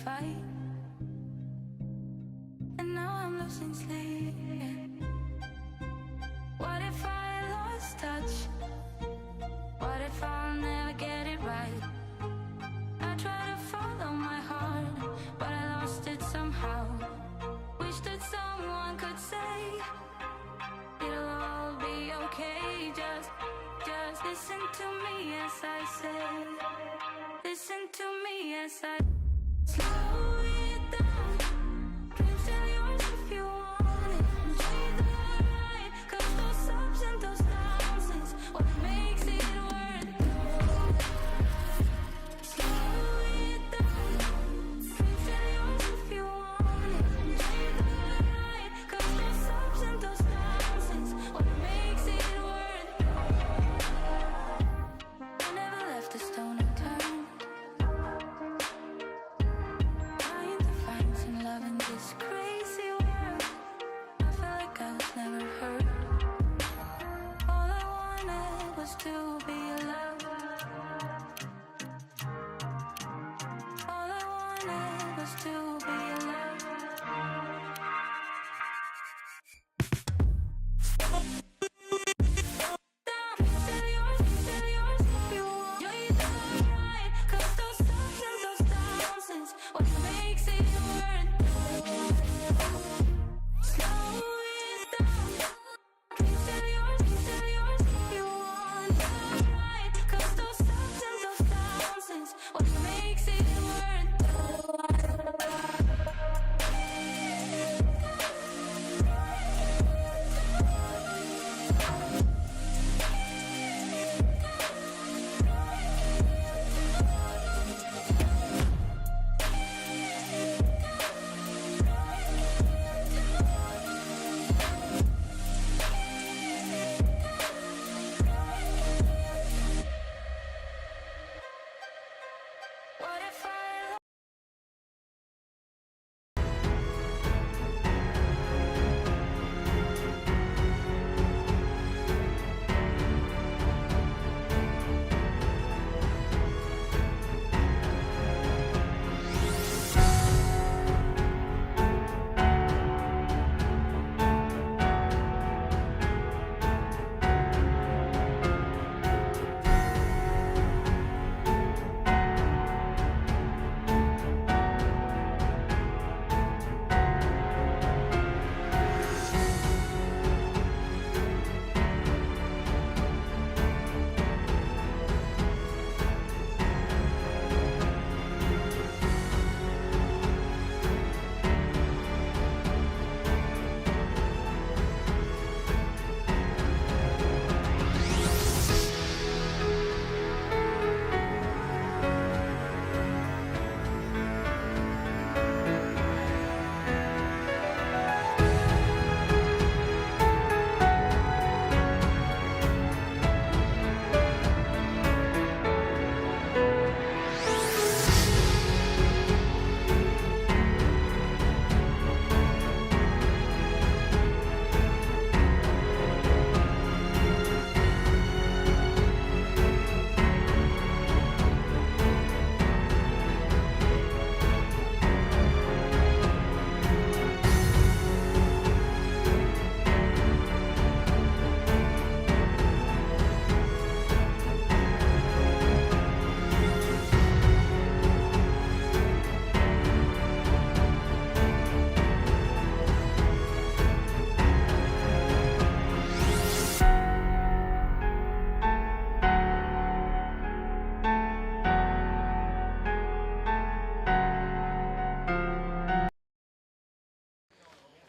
fight, and now I'm losing sleep. What if I lost touch? What if I'll never get it right? I try to follow my heart, but I lost it somehow. Wish that someone could say it'll all be okay. Just listen to me as I say. Listen to me as I slow it down. Dreams still yours if you want it. Enjoy the ride, 'cause those ups and those downs is what makes it worth it. Slow it down. Dreams still yours if you want it. Enjoy the ride, 'cause those ups and those downs is what makes it worth it. I never left a stone unturned, trying to find some love in this crazy world. I felt like I was never hurt. All I wanted was to be loved. All I wanted was to be loved. Still yours if you want. Enjoy the ride, 'cause those ups and those downs is what makes it worth it. Slow it down. Still yours if you want. The ride, 'cause those ups and those downs is what makes it worth it. What if I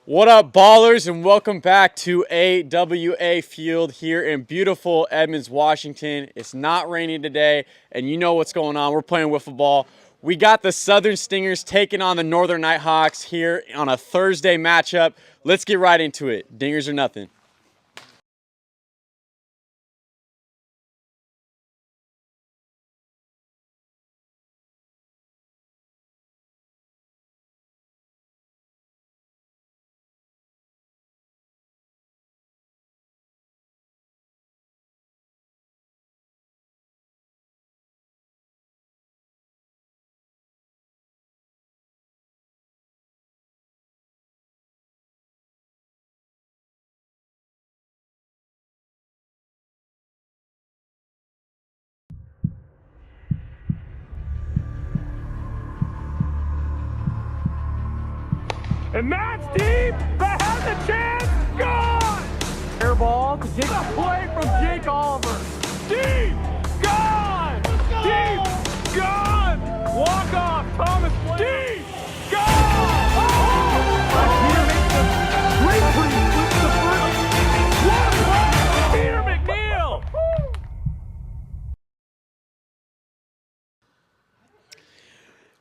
What up, ballers, and welcome back to AWA Field here in beautiful Edmonds, Washington. It's not raining today, and you know what's going on. We're playing wiffle ball. We got the Southern Stingers taking on the Northern Nighthawks here on a Thursday matchup. Let's get right into it. Dingers or nothing. And Matt's deep. That has a chance. Gone. Air ball to Jake. A play from Jake Oliver. Deep. Gone. Deep. Gone. Walk off. Thomas. Deep. Gone. Oh! Peter makes the great pretty flips the first. What a play. Peter McNeil.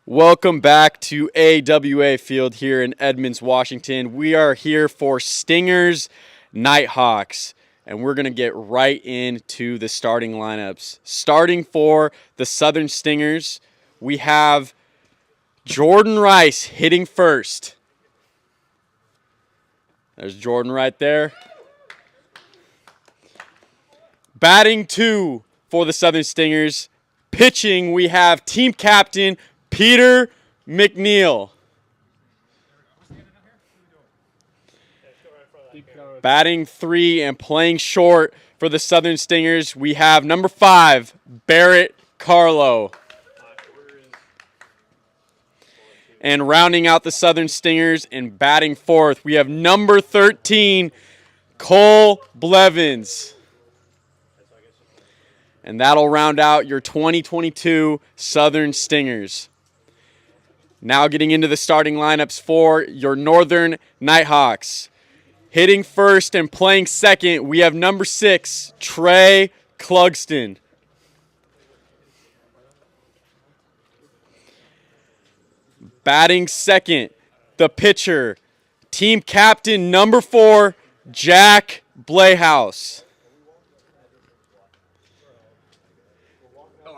Welcome back to AWA Field here in Edmonds, Washington. We are here for Stingers Nighthawks, and we're going to get right into the starting lineups. Starting for the Southern Stingers, we have Jordan Rice hitting first. There's Jordan right there. Batting 2 for the Southern Stingers. Pitching, we have team captain Peter McNeil. Batting 3 and playing short for the Southern Stingers, we have number 5, Barrett Carlo. And rounding out the Southern Stingers and batting 4th, we have number 13, Cole Blevins. And that'll round out your 2022 Southern Stingers. Now getting into the starting lineups for your Northern Nighthawks. Hitting first and playing second, we have number 6, Trey Clugston. Batting second, the pitcher, team captain number 4, Jack Blayhouse.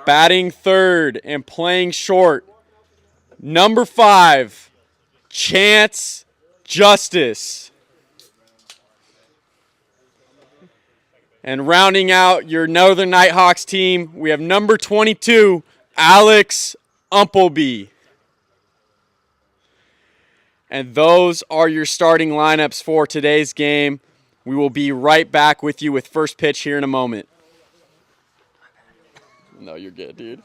Batting third and playing short, number 5, Chance Justice. And rounding out your Northern Nighthawks team, we have number 22, Alex Umpleby. And those are your starting lineups for today's game. We will be right back with you with first pitch here in a moment. No, you're good, dude.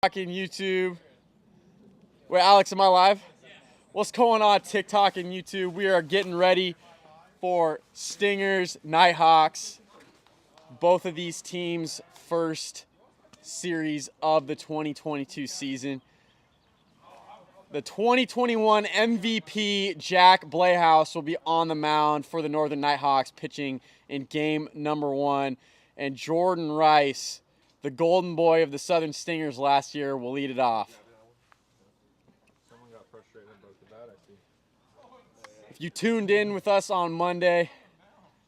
In YouTube. Wait, Alex, am I live? What's going on TikTok and YouTube? We are getting ready for Stingers, Nighthawks. Both of these teams' first series of the 2022 season. The 2021 MVP, Jack Blehouse, will be on the mound for the Northern Nighthawks, pitching in game number 1. And Jordan Rice, the golden boy of the Southern Stingers last year, will lead it off. Someone got frustrated and broke the bat, I see. If you tuned in with us on Monday,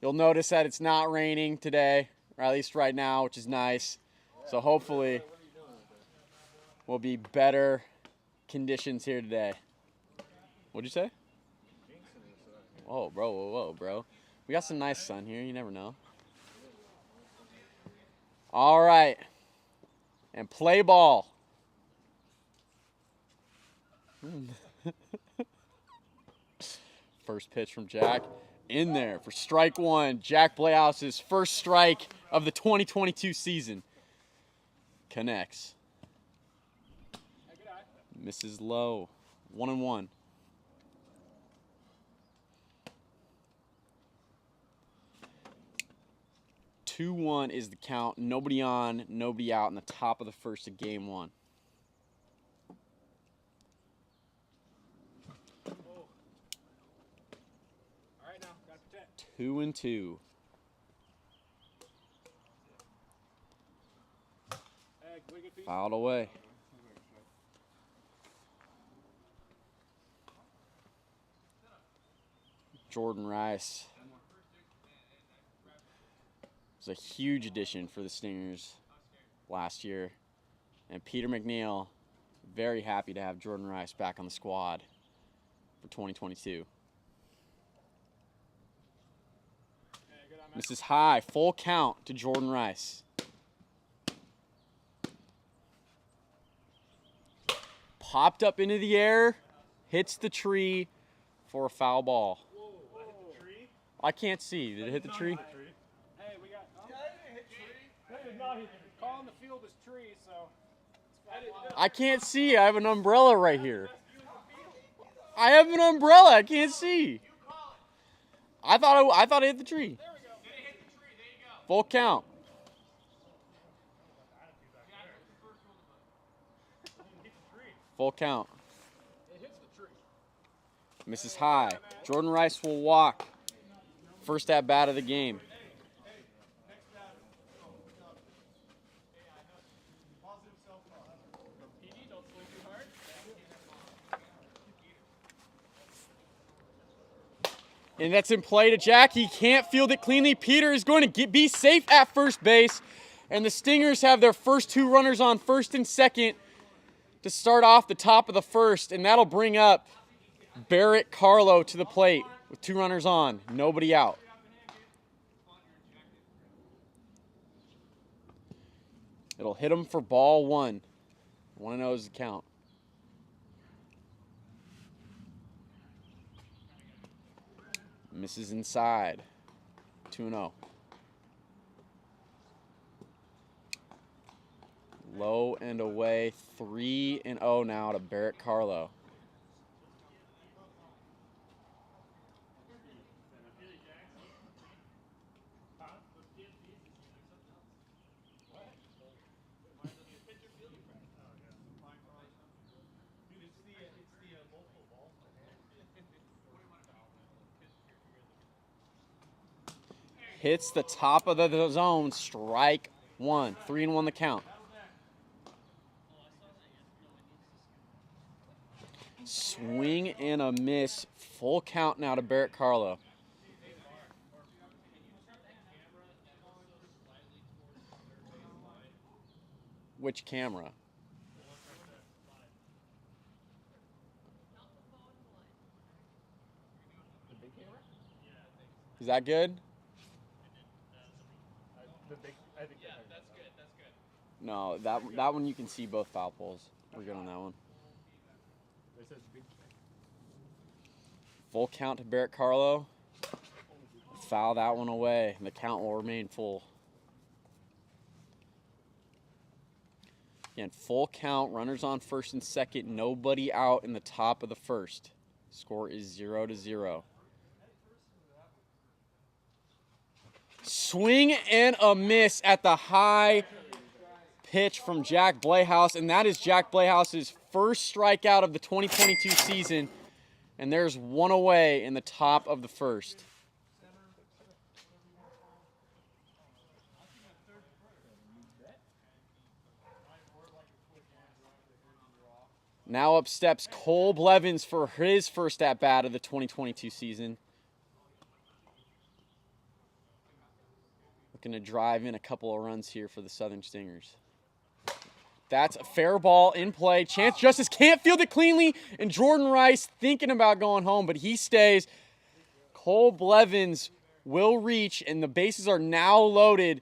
you'll notice that it's not raining today, or at least right now, which is nice. So hopefully will be better conditions here today. What'd you say? Oh, bro, whoa, bro. We got some nice sun here. You never know. All right. And play ball. First pitch from Jack. In there for strike 1. Jack Blehouse's first strike of the 2022 season. Connects. Misses low. 1-1. 2-1 is the count. Nobody on, nobody out in the top of the first of game 1. All right, now, gotta protect. 2-2. Fouled away. Jordan Rice was a huge addition for the Stingers last year. And Peter McNeil, very happy to have Jordan Rice back on the squad for 2022. Misses high, full count to Jordan Rice. Popped up into the air, hits the tree for a foul ball. Whoa, that hit the tree? I can't see. Did it hit the tree? Hey, we got. That did not hit the tree. Calling the field is tree, so. I can't see. I have an umbrella right here. I have an umbrella. I can't see. I thought it hit the tree. There we go. Did it hit the tree? There you go. Full count. Full count. It hits the tree. Misses high. Jordan Rice will walk. First at bat of the game. And that's in play to Jack. He can't field it cleanly. Peter is going to be safe at first base. And the Stingers have their first 2 runners on first and second to start off the top of the first. And that'll bring up Barrett Carlo to the plate with 2 runners on. Nobody out. It'll hit him for ball 1. 1-0 is the count. Misses inside. 2-0. Low and away. 3-0 now to Barrett Carlo. Hits the top of the zone, strike 1. 3-1 the count. Swing and a miss. Full count now to Barrett Carlo. Which camera? Is that good? No, that one you can see both foul poles. We're good on that one. Full count to Barrett Carlo. Foul that one away. The count will remain full. Again, full count, runners on first and second, nobody out in the top of the first. Score is 0-0. Swing and a miss at the high pitch from Jack Blehaus, and that is Jack Blehouse's first strikeout of the 2022 season, and there's one away in the top of the first. Now up steps Cole Blevins for his first at-bat of the 2022 season. Looking to drive in a couple of runs here for the Southern Stingers. That's a fair ball in play. Chance Justice can't field it cleanly, and Jordan Rice thinking about going home, but he stays. Cole Blevins will reach, and the bases are now loaded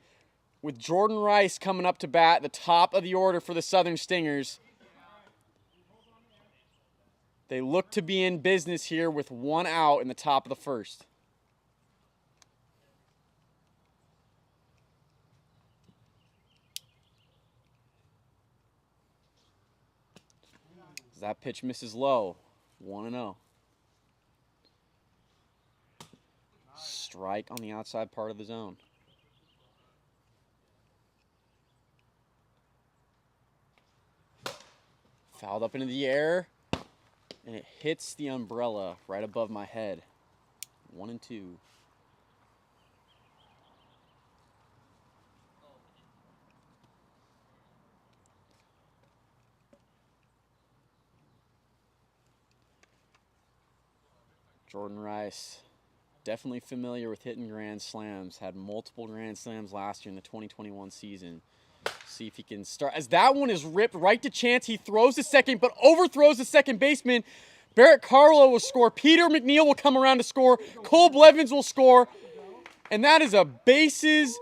with Jordan Rice coming up to bat, the top of the order for the Southern Stingers. They look to be in business here with one out in the top of the first. That pitch misses low. 1-0. Strike on the outside part of the zone. Fouled up into the air. And it hits the umbrella right above my head. 1-2. Jordan Rice, definitely familiar with hitting grand slams. Had multiple grand slams last year in the 2021 season. See if he can start. As that one is ripped right to Chance, he throws to second, but overthrows the second baseman. Barrett Carlo will score. Peter McNeil will come around to score. Cole Blevins will score. And that is a bases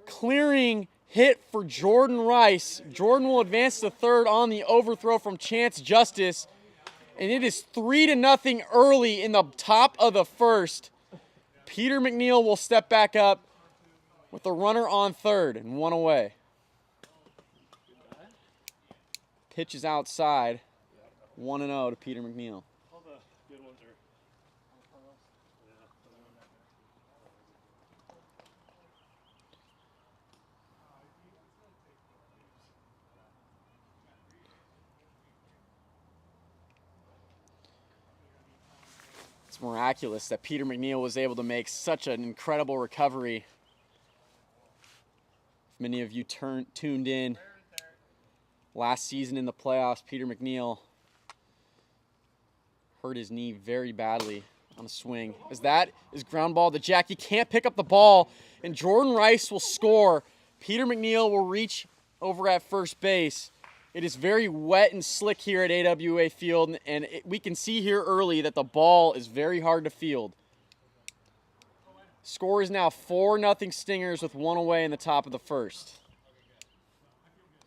clearing hit for Jordan Rice. Jordan will advance to third on the overthrow from Chance Justice. And it is 3-0 early in the top of the first. Peter McNeil will step back up with the runner on third and one away. Pitch is outside. 1-0 to Peter McNeil. It's miraculous that Peter McNeil was able to make such an incredible recovery. If many of you tuned in last season in the playoffs, Peter McNeil hurt his knee very badly on a swing. As that is ground ball to Jack. He can't pick up the ball, and Jordan Rice will score. Peter McNeil will reach over at first base. It is very wet and slick here at AWA Field, and we can see here early that the ball is very hard to field. Score is now 4-0 Stingers with one away in the top of the first.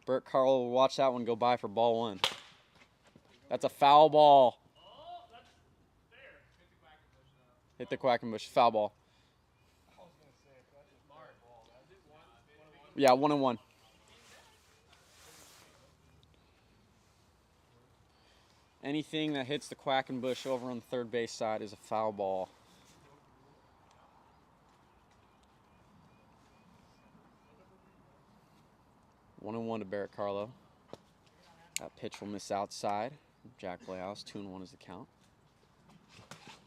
Bert Carlo will watch that one go by for ball one. That's a foul ball. Hit the Quackenbush. Foul ball. Yeah, 1-1. Anything that hits the Quackenbush over on the third base side is a foul ball. One and one to Barrett Carlo. That pitch will miss outside. Jack Blehaus, 2-1 is the count.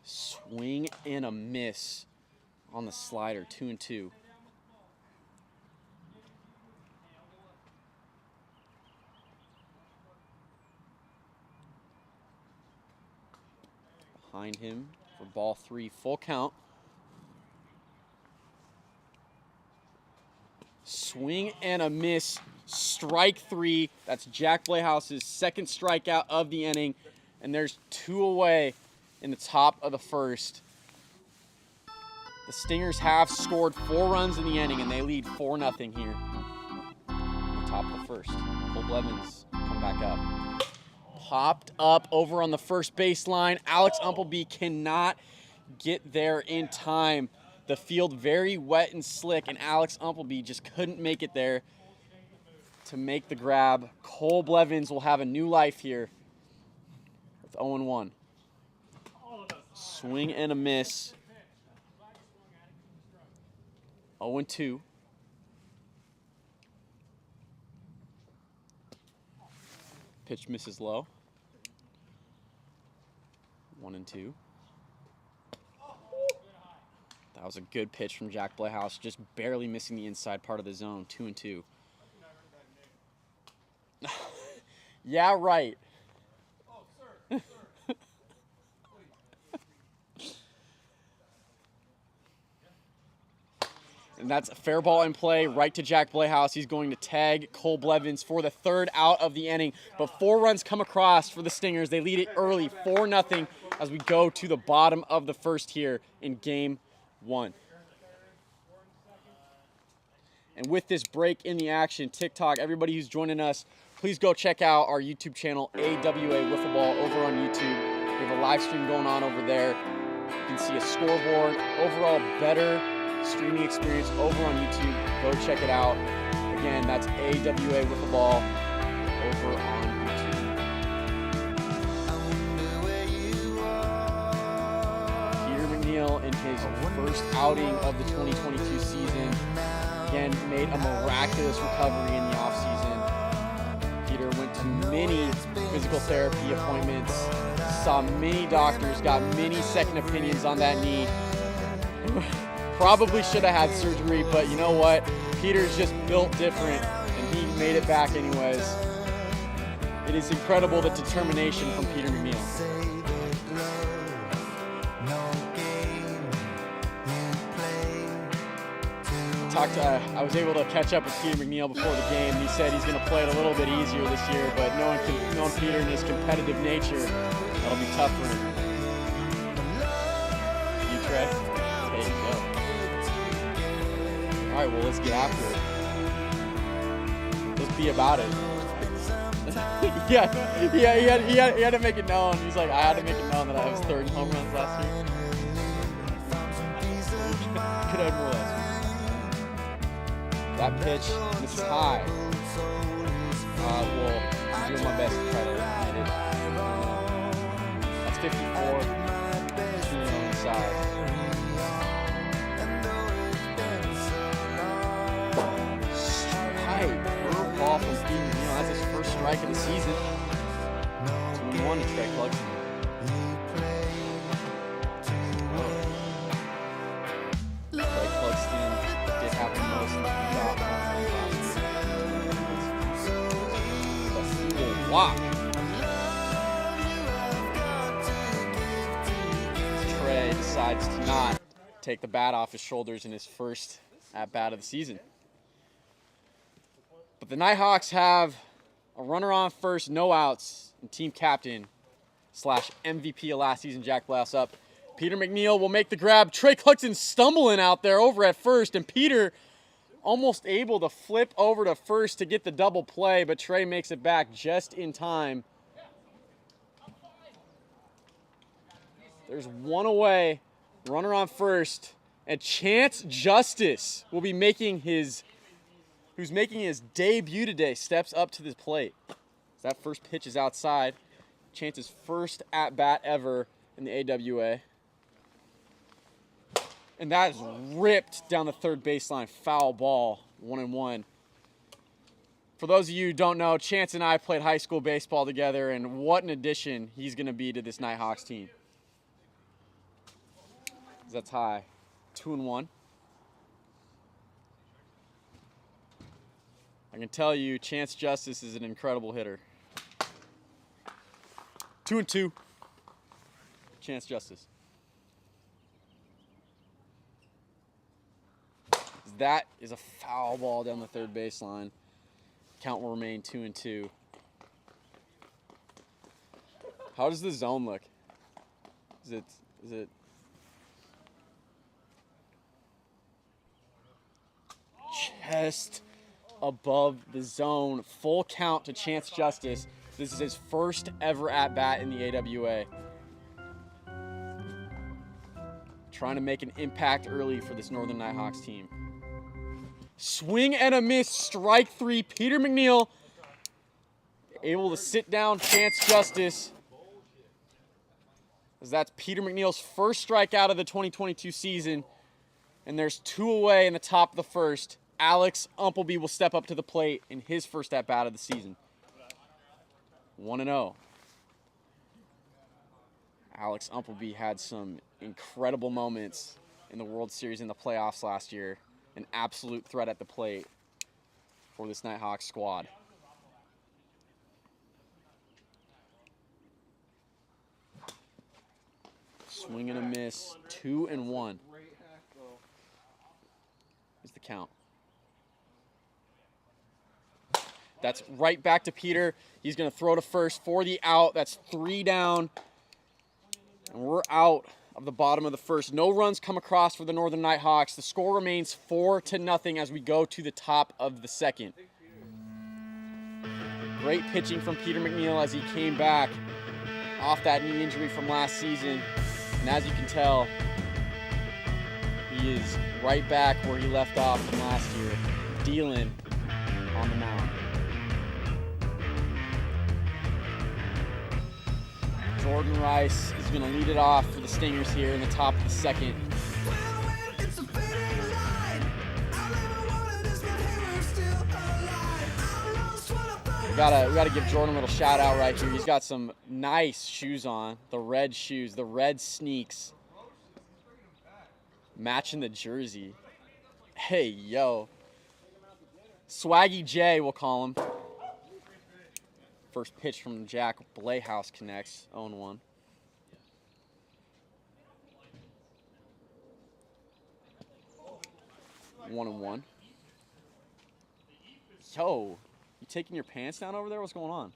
Swing and a miss on the slider, 2-2. Behind him for ball three, full count. Swing and a miss, strike three. That's Jack Blehaus's second strikeout of the inning, and there's two away in the top of the first. The Stingers have scored 4 runs in the inning, and they lead 4-0 here in the top of the first. Cole Blevins come back up. Popped up over on the first baseline. Alex Umpleby cannot get there in time. The field very wet and slick, and Alex Umpleby just couldn't make it there. to make the grab. Cole Blevins will have a new life here with 0-1. Swing and a miss. 0-2. Pitch misses low. 1-2. That was a good pitch from Jack Playhouse, just barely missing the inside part of the zone. 2-2. Yeah, right. And that's a fair ball in play right to Jack Playhouse. He's going to tag Cole Blevins for the third out of the inning. But 4 runs come across for the Stingers. They lead it early, 4-0, as we go to the bottom of the first here in Game 1. And with this break in the action, TikTok, everybody who's joining us, please go check out our YouTube channel, AWA Wiffle Ball, over on YouTube. We have a live stream going on over there. You can see a scoreboard, overall better streaming experience over on YouTube. Go check it out. Again, that's AWA Wiffle Ball over on YouTube. Peter McNeil in his first outing of the 2022 season, again, made a miraculous recovery in the offseason. Peter went to many physical therapy appointments, saw many doctors, got many second opinions on that knee. Probably should have had surgery, but you know what? Peter's just built different, and he made it back anyways. It is incredible, the determination from Peter McNeil. I was able to catch up with Peter McNeil before the game, and he said he's going to play it a little bit easier this year, but knowing Peter and his competitive nature, that'll be tough for him. You, Trey? There you go. All right, well, let's get after it. Let's be about it. Yeah, he had to make it known. He's like, I had to make it known that I was third in home runs last year. Could have more last year. That pitch, this is high. Well, I'm doing my best to try to hit it. That's 54. 2 on the side. Strike. Curveball from Peter McNeil. That's his first strike of the season. 2-1 to Trey Clugston. Trey Clugston did have the most drop off last year. But he will walk. Trey decides to not take the bat off his shoulders in his first at-bat of the season. But the Nighthawks have a runner on first, no outs, and team captain / MVP of last season, Jack Playhouse up. Peter McNeil will make the grab. Trey Clugston stumbling out there over at first, and Peter almost able to flip over to first to get the double play, but Trey makes it back just in time. There's one away, runner on first, and Chance Justice will be making his debut today, steps up to the plate. That first pitch is outside. Chance's first at-bat ever in the AWA. And that is ripped down the third baseline. Foul ball, 1-1. For those of you who don't know, Chance and I played high school baseball together, and what an addition he's going to be to this Nighthawks team. That's high. 2-1. I can tell you, Chance Justice is an incredible hitter. 2-2. Chance Justice. That is a foul ball down the third baseline. Count will remain 2-2. How does the zone look? Is it just above the zone? Full count to Chance Justice. This is his first ever at-bat in the AWA. Trying to make an impact early for this Northern Nighthawks team. Swing and a miss, strike 3. Peter McNeil able to sit down Chance Justice. As that's Peter McNeil's first strikeout of the 2022 season. And there's 2 away in the top of the first. Alex Umpleby will step up to the plate in his first at-bat of the season. 1-0. Alex Umpleby had some incredible moments in the World Series in the playoffs last year. An absolute threat at the plate for this Nighthawks squad. Swing and a miss, 2-1 is the count. That's right back to Peter. He's going to throw to first for the out. That's 3 down. And we're out of the bottom of the first. No runs come across for the Northern Nighthawks. The score remains 4-0 as we go to the top of the second. Great pitching from Peter McNeil as he came back off that knee injury from last season. And as you can tell, he is right back where he left off from last year, dealing on the mound. Jordan Rice is going to lead it off for the Stingers here in the top of the second. We gotta give Jordan a little shout out right here. He's got some nice shoes on, the red shoes, the red sneaks, matching the jersey. Hey, yo. Swaggy J, we'll call him. First pitch from Jack Playhouse connects, 0-1. One and one. Yo, you taking your pants down over there? What's going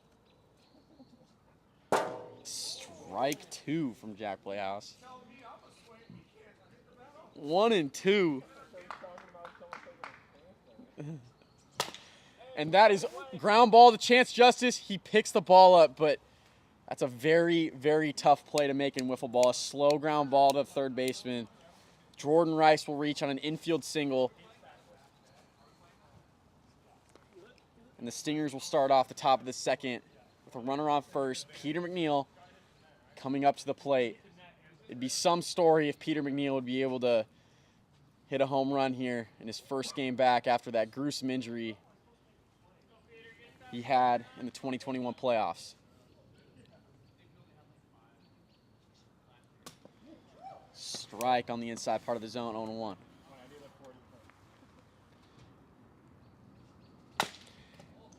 on? Strike 2 from Jack Playhouse. 1-2. And that is ground ball to Chance Justice. He picks the ball up, but that's a very, very tough play to make in wiffle ball. A slow ground ball to third baseman. Jordan Rice will reach on an infield single. And the Stingers will start off the top of the second with a runner on first. Peter McNeil coming up to the plate. It'd be some story if Peter McNeil would be able to hit a home run here in his first game back after that gruesome injury he had in the 2021 playoffs. Strike on the inside part of the zone, 0-1.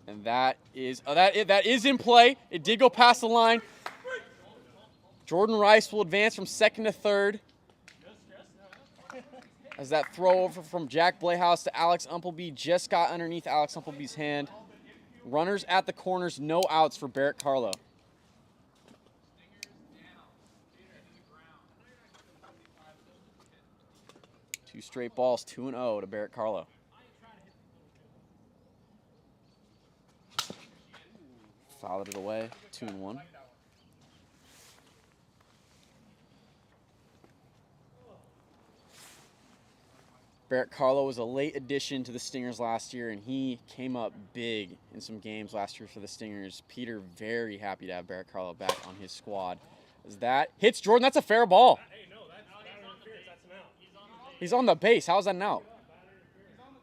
And that is that is in play. It did go past the line. Jordan Rice will advance from second to third. As that throw over from Jack Playhouse to Alex Umpleby just got underneath Alex Umpleby's hand. Runners at the corners, no outs for Barrett Carlo. Two straight balls, 2-0 to Barrett Carlo. Fouled it away, 2-1. Barrett Carlo was a late addition to the Stingers last year, and he came up big in some games last year for the Stingers. Peter very happy to have Barrett Carlo back on his squad. As that hits Jordan, that's a fair ball. He's on the base. How is that an out?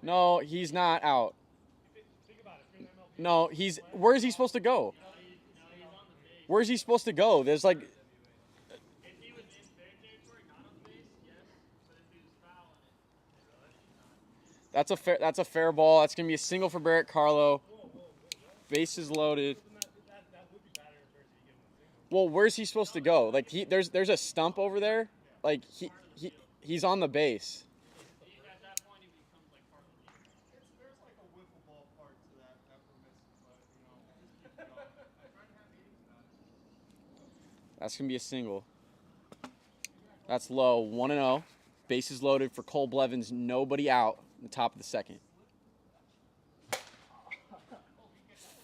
No, he's not out. No, where is he supposed to go? Where is he supposed to go? There's like... That's a fair ball. That's going to be a single for Barrett Carlo. Bases loaded. Well, where's he supposed to go? Like there's a stump over there. Like he's on the base. That's going to be a single. That's low, 1-0. Bases loaded for Cole Blevins, nobody out in the top of the second.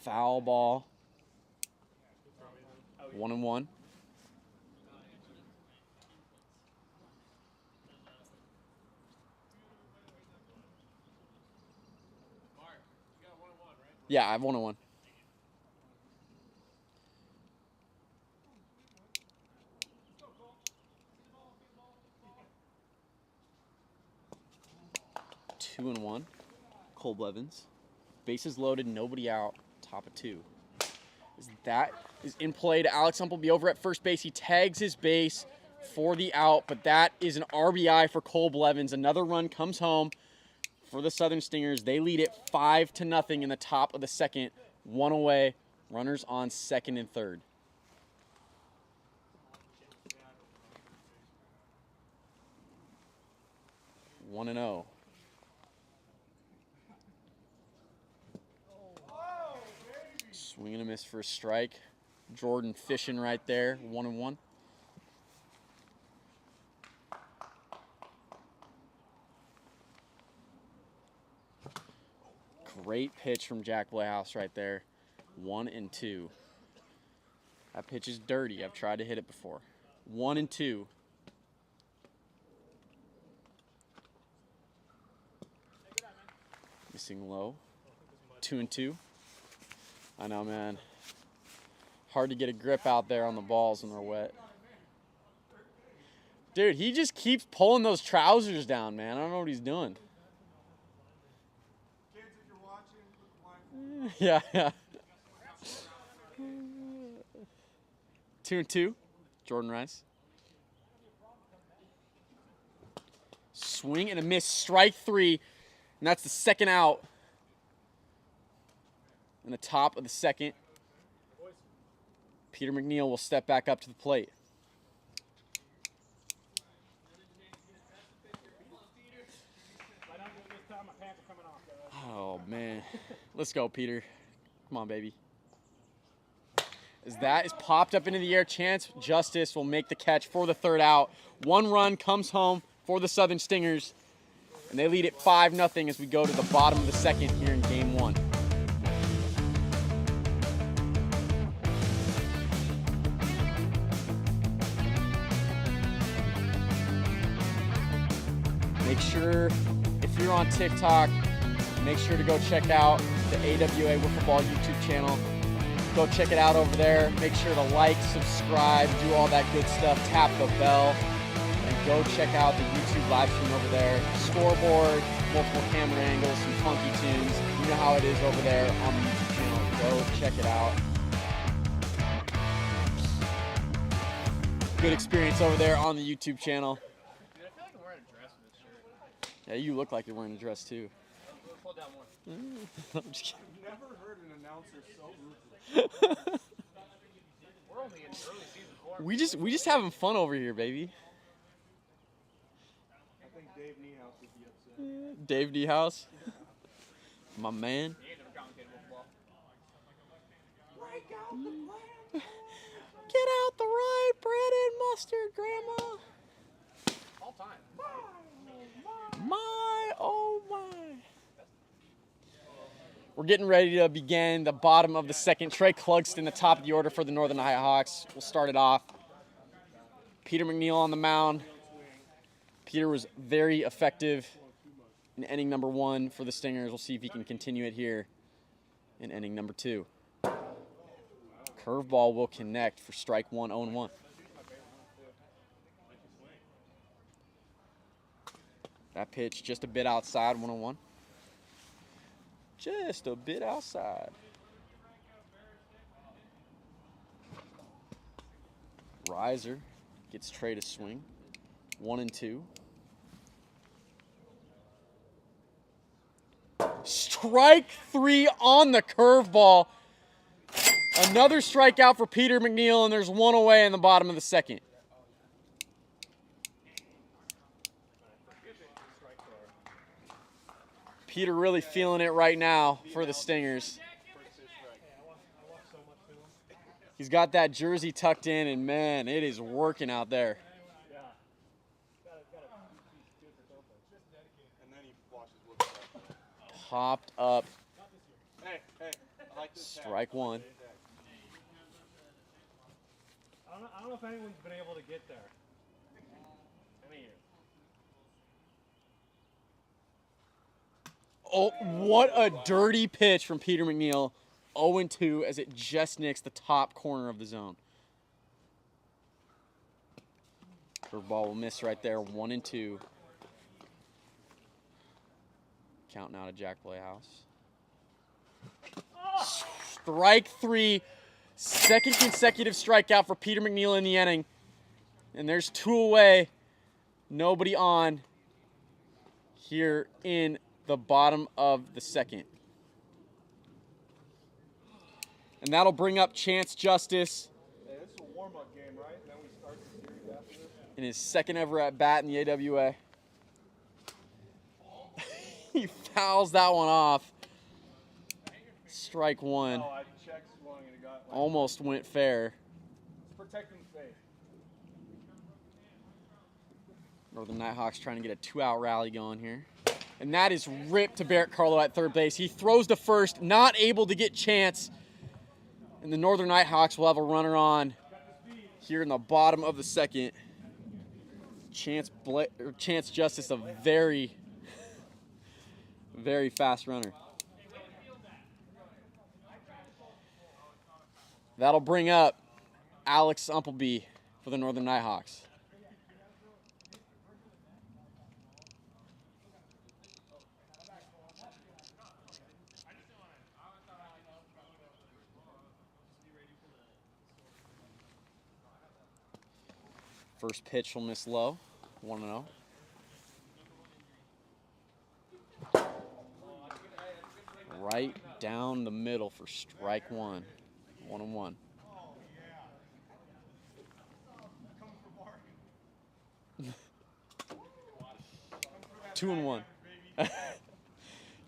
Foul ball. 1-1. Yeah, I've 1-1. Two and 1. Cole Blevins. Bases loaded, nobody out. Top of 2. That is in play to Alex Umpleby over at first base. He tags his base for the out, but that is an RBI for Cole Blevins. Another run comes home for the Southern Stingers. They lead it 5-0 in the top of the second. 1 away. Runners on second and third. One and 0. Swing and a miss for a strike. Jordan fishing right there. 1 and 1. Great pitch from Jack Playhouse right there. 1 and 2. That pitch is dirty. I've tried to hit it before. 1 and 2. Missing low. 2 and 2. I know, man. Hard to get a grip out there on the balls when they're wet. Dude, he just keeps pulling those trousers down, man. I don't know what he's doing. Kids, if you're watching, put the blindfold. Yeah. 2 and 2. Jordan Rice. Swing and a miss. Strike 3. And that's the second out. In the top of the second. Peter McNeil will step back up to the plate. Oh, man. Let's go, Peter. Come on, baby. As that is popped up into the air, Chance Justice will make the catch for the third out. 1 run comes home for the Southern Stingers. And they lead it 5-0 as we go to the bottom of the second here in game 1. Make sure, if you're on TikTok, make sure to go check out the AWA Wiffle Ball YouTube channel. Go check it out over there. Make sure to like, subscribe, do all that good stuff. Tap the bell, and go check out the YouTube live stream over there. Scoreboard, multiple camera angles, some funky tunes. You know how it is over there on the YouTube channel. Go check it out. Good experience over there on the YouTube channel. Dude, I feel like I'm wearing a dress with this shirt. Yeah, you look like you're wearing a dress too. Pull it down more. I'm just kidding. I've never heard an announcer so ruthless. We're only in early season 4. We just having fun over here, baby. I think Dave Niehaus would be upset. Dave D House, my man. He ain't never commentated Wiffle Ball. Break out the plan. Get out the rye bread and mustard, Grandma. All time. My, oh my. We're getting ready to begin the bottom of the second. Trey Clugston, the top of the order for the Northern Nighthawks. We'll start it off. Peter McNeil on the mound. Peter was very effective in inning number 1 for the Stingers. We'll see if he can continue it here in inning number 2. Curveball will connect for strike 1, 0-1. That pitch just a bit outside, 1-1. Just a bit outside. Riser gets Trey to swing. 1-2. Strike 3 on the curveball. Another strikeout for Peter McNeil, and there's 1 away in the bottom of the second. Peter really feeling it right now for the Stingers. He's got that jersey tucked in, and man, it is working out there. And then he washes with the Popped up. Hey, I like this Strike 1. I don't know if anyone's been able to get there. I mean, Oh, what a dirty pitch from Peter McNeil. 0-2 as it just nicks the top corner of the zone. Curveball will miss right there. 1-2. Count now to Jack Playhouse. Strike 3. Second consecutive strikeout for Peter McNeil in the inning. And there's 2 away. Nobody on here in the bottom of the second. And that'll bring up Chance Justice. Hey, this is a warm-up game, right? And then we start the series after this? In his second ever at bat in the AWA. He fouls that one off. Strike 1. Oh, I checked swung and it got like, Almost went fair. it's protecting the face. Northern Nighthawks trying to get a 2-out rally going here. And that is ripped to Barrett Carlo at third base. He throws to first, not able to get Chance. And the Northern Nighthawks will have a runner on here in the bottom of the second. Chance Justice, a very, very fast runner. That'll bring up Alex Umpleby for the Northern Nighthawks. First pitch will miss low. 1-0. Right down the middle for strike 1. 1-1. 2-1.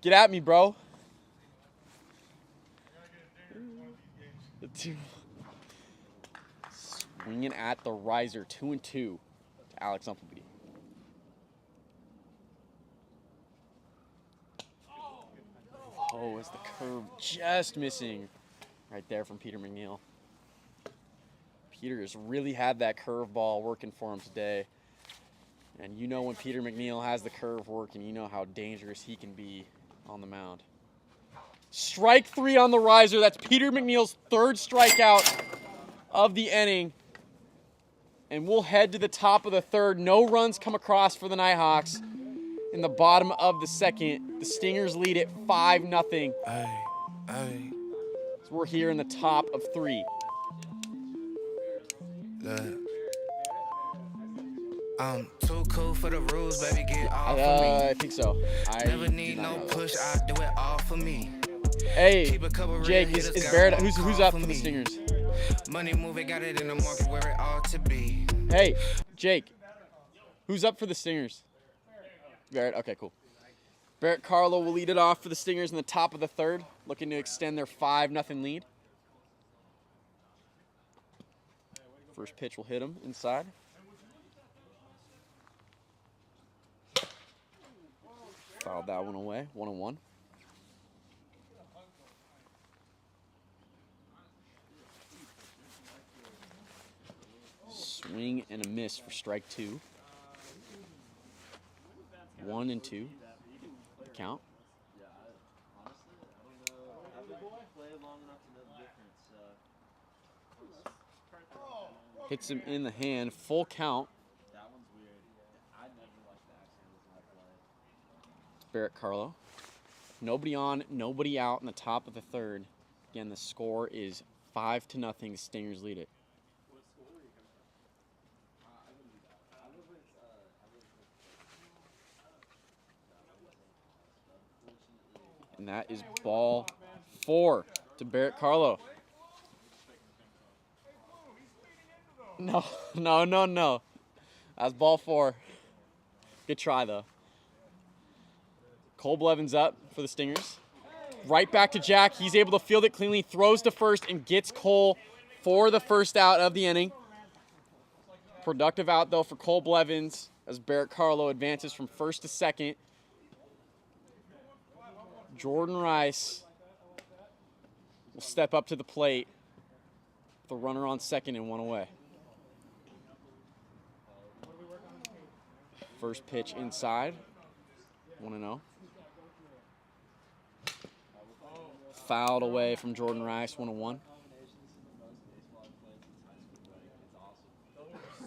Get at me, bro. Swinging at the riser. 2-2 to Alex Umpleby. Oh, is the curve just missing right there from Peter McNeil. Peter has really had that curveball working for him today. And you know when Peter McNeil has the curve working, you know how dangerous he can be on the mound. Strike 3 on the riser. That's Peter McNeil's 3rd strikeout of the inning. And we'll head to the top of the 3rd. No runs come across for the Nighthawks. In the bottom of the 2nd, the Stingers lead it 5-0. So we're here in the top of 3. I'm too cool for the rules, baby, get off of me. I think so. I Never need no push, I do it all for me. Hey, Jake, is Barrett, who's up for the Stingers? Money moving, got it in the market where it ought to be. Hey, Jake, who's up for the Stingers? Barrett, okay, cool. Barrett Carlo will lead it off for the Stingers in the top of the 3rd, looking to extend their 5-0 lead. First pitch will hit him inside. Fouled that one away, 1-1. Swing and a miss for strike 2. 1-2. Count. Hits him in the hand. Full count. Barrett Carlo. Nobody on, nobody out in the top of the 3rd. Again, the score is 5-0. Stingers lead it. And that is ball 4 to Barrett Carlo. No. That's ball 4. Good try, though. Cole Blevins up for the Stingers. Right back to Jack. He's able to field it cleanly, throws to first, and gets Cole for the 1st out of the inning. Productive out, though, for Cole Blevins as Barrett Carlo advances from 1st to 2nd. Jordan Rice will step up to the plate with a runner on 2nd and 1 away. First pitch inside, 1-0. Fouled away from Jordan Rice, 1-1.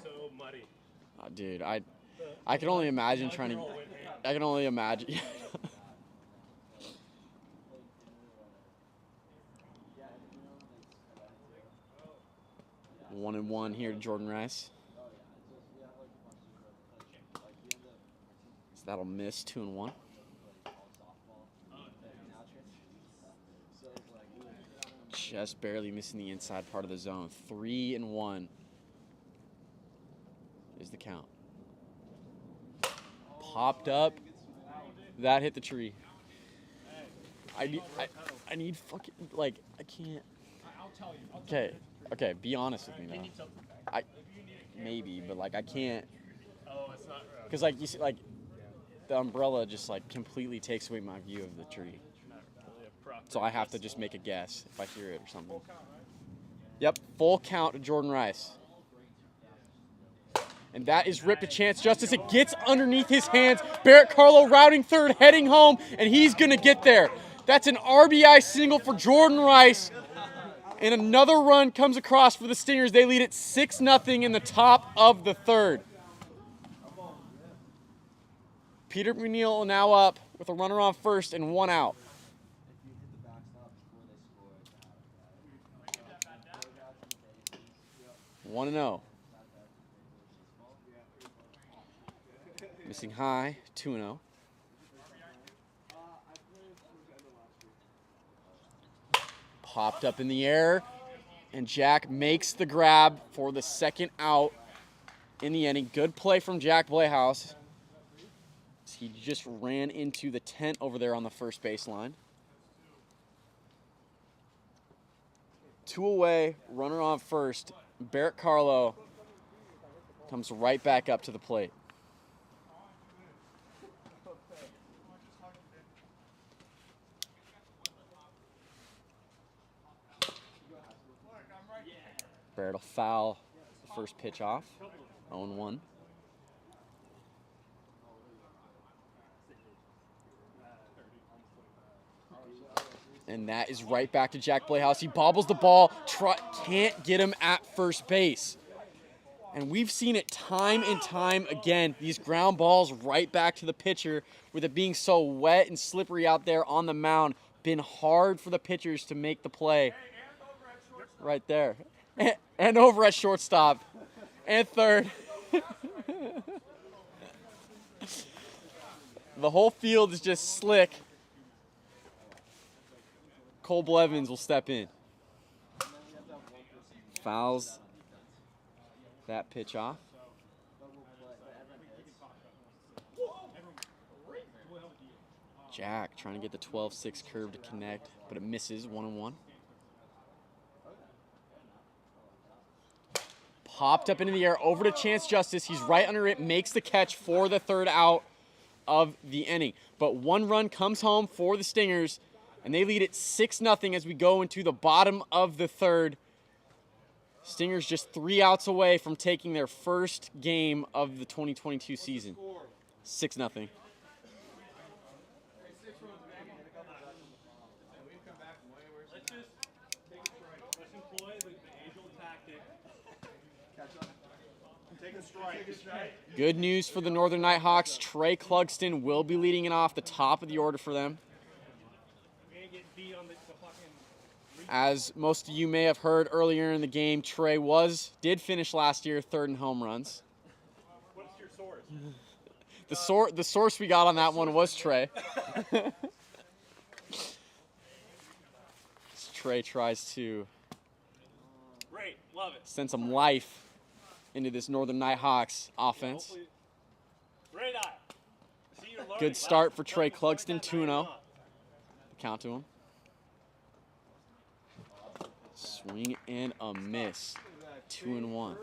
So muddy. Dude, I can only imagine trying to. I can only imagine. 1-1 here to Jordan Rice. So that'll miss 2-1. Just barely missing the inside part of the zone. 3-1 is the count. Popped up. That hit the tree. I need fucking, like, I can't. Okay, be honest with me now. Maybe, but like I can't. Because like you see, like the umbrella just like completely takes away my view of the tree. So I have to just make a guess if I hear it or something. Yep, full count to Jordan Rice. And that is ripped to Chance Justice. It gets underneath his hands. Barrett Carlo routing third, heading home, and he's going to get there. That's an RBI single for Jordan Rice. And another run comes across for the Stingers. They lead it 6-0 in the top of the third. Peter McNeil now up with a runner on first and 1 out. One and 0. Missing high, 2-0. Popped up in the air, and Jack makes the grab for the second out in the inning. Good play from Jack Playhouse. He just ran into the tent over there on the first baseline. 2 away, runner on first. Barrett Carlo comes right back up to the plate. Barrett will foul the first pitch off. 0-1. And that is right back to Jack Playhouse. He bobbles the ball, can't get him at first base. And we've seen it time and time again, these ground balls right back to the pitcher, with it being so wet and slippery out there on the mound, been hard for the pitchers to make the play. Right there. And over at shortstop. And third. The whole field is just slick. Cole Blevins will step in. Fouls that pitch off. Jack trying to get the 12-6 curve to connect, but it misses. 1-1. Popped up into the air, over to Chance Justice. He's right under it, makes the catch for the third out of the inning. But 1 run comes home for the Stingers, and they lead it 6-0 as we go into the bottom of the third. Stingers just 3 outs away from taking their first game of the 2022 season. 6-0. Good news for the Northern Nighthawks. Trey Clugston will be leading it off the top of the order for them. As most of you may have heard earlier in the game, Trey did finish last year 3rd in home runs. What's your source? The source we got on that one was Trey. Trey tries to send some life into this Northern Nighthawks offense. Good start for Trey Clugston, 2-0. Count to him. Swing and a miss, 2-1.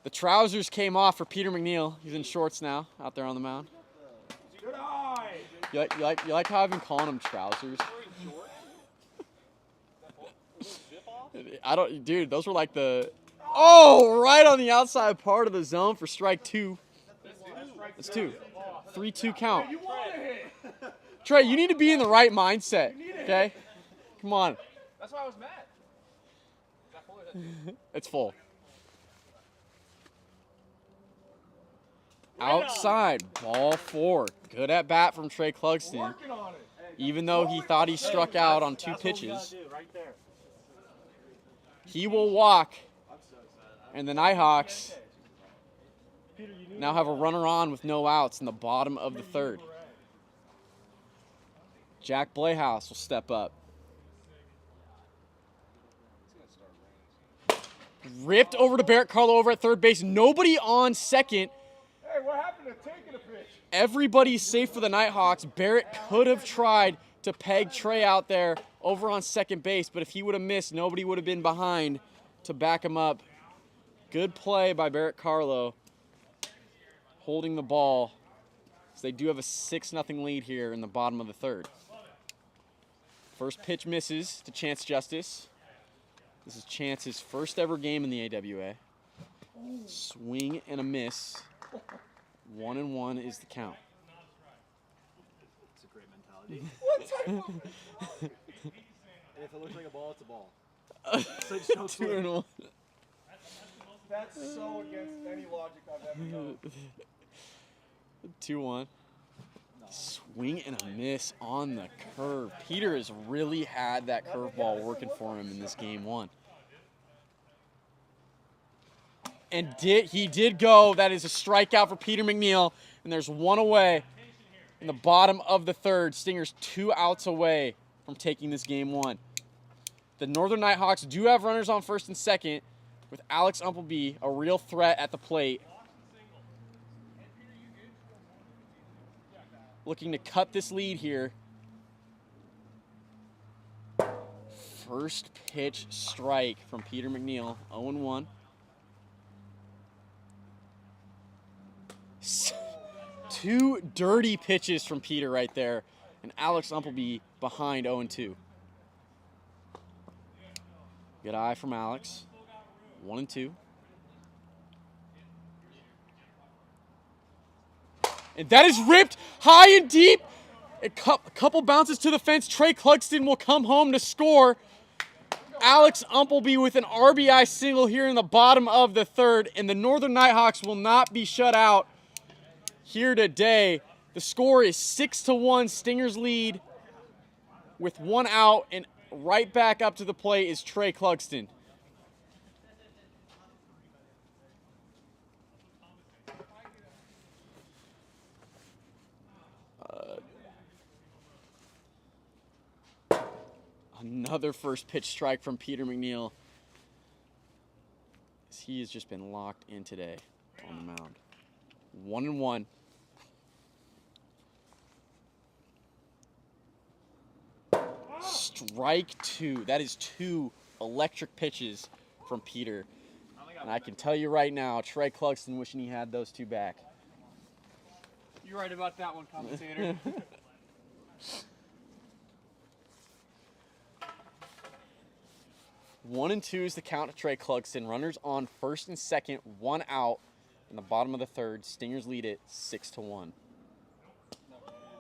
The trousers came off for Peter McNeil. He's in shorts now, out there on the mound. You like how I've been calling him trousers? Dude, those were like right on the outside part of the zone for strike 2. That's 2. 3-2 count. Trey, you need to be in the right mindset, okay? Come on. That's why I was mad. Is that full or is that It's full. Outside, ball 4. Good at bat from Trey Clugston. working on it? Even though he thought he struck out on 2 pitches. He will walk. And the Nighthawks now have a runner on with no outs in the bottom of the 3rd. Jack Playhouse will step up. Ripped over to Barrett Carlo over at 3rd base. Nobody on 2nd. Hey, what happened to taking a pitch? Everybody's safe for the Nighthawks. Barrett could have tried to peg Trey out there over on 2nd base, but if he would have missed, nobody would have been behind to back him up. Good play by Barrett Carlo, holding the ball. So they do have a 6-0 lead here in the bottom of the 3rd. First pitch misses to Chance Justice. This is Chance's first ever game in the AWA. Swing and a miss. 1-1 is the count. It's a great mentality. What type of... And if it looks like a ball, it's a ball. So just don't swing. 2-1. That's so against any logic I've ever known. 2-1. Swing and a miss on the curve. Peter has really had that curveball working for him in this game 1. And he did go. That is a strikeout for Peter McNeil. And there's 1 away in the bottom of the 3rd. Stingers 2 outs away from taking this game 1. The Northern Nighthawks do have runners on 1st and 2nd with Alex Umpleby, a real threat at the plate. Looking to cut this lead here. First pitch strike from Peter McNeil, 0-1. Two dirty pitches from Peter right there, and Alex Umpleby behind 0-2. Good eye from Alex. 1-2. And that is ripped high and deep. A couple bounces to the fence. Trey Clugston will come home to score. Alex Umpleby with an RBI single here in the bottom of the 3rd, and the Northern Nighthawks will not be shut out here today. The score is 6-1. Stingers lead with 1 out, and right back up to the plate is Trey Clugston. Another first pitch strike from Peter McNeil. He has just been locked in today on the mound. 1-1. Strike 2. That is 2 electric pitches from Peter. And I can tell you right now, Trey Clugston wishing he had those 2 back. You're right about that one, commentator. 1-2 is the count to Trey Clugston. Runners on 1st and 2nd, 1 out in the bottom of the 3rd. Stingers lead it 6-1.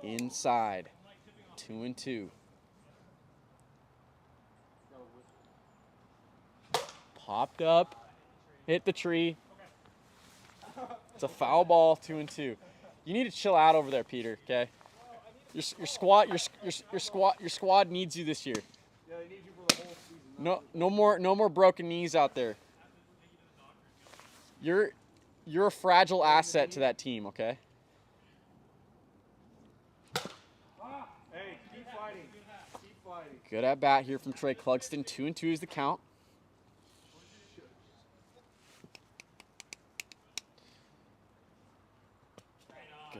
Inside, 2-2. Popped up, hit the tree. It's a foul ball, 2-2. You need to chill out over there, Peter. Okay. Your squad needs you this year. Yeah, they need you for the whole season. No more broken knees out there. You're a fragile asset to that team, okay? Hey, keep fighting. Keep fighting. Good at bat here from Trey Clugston. 2-2 is the count.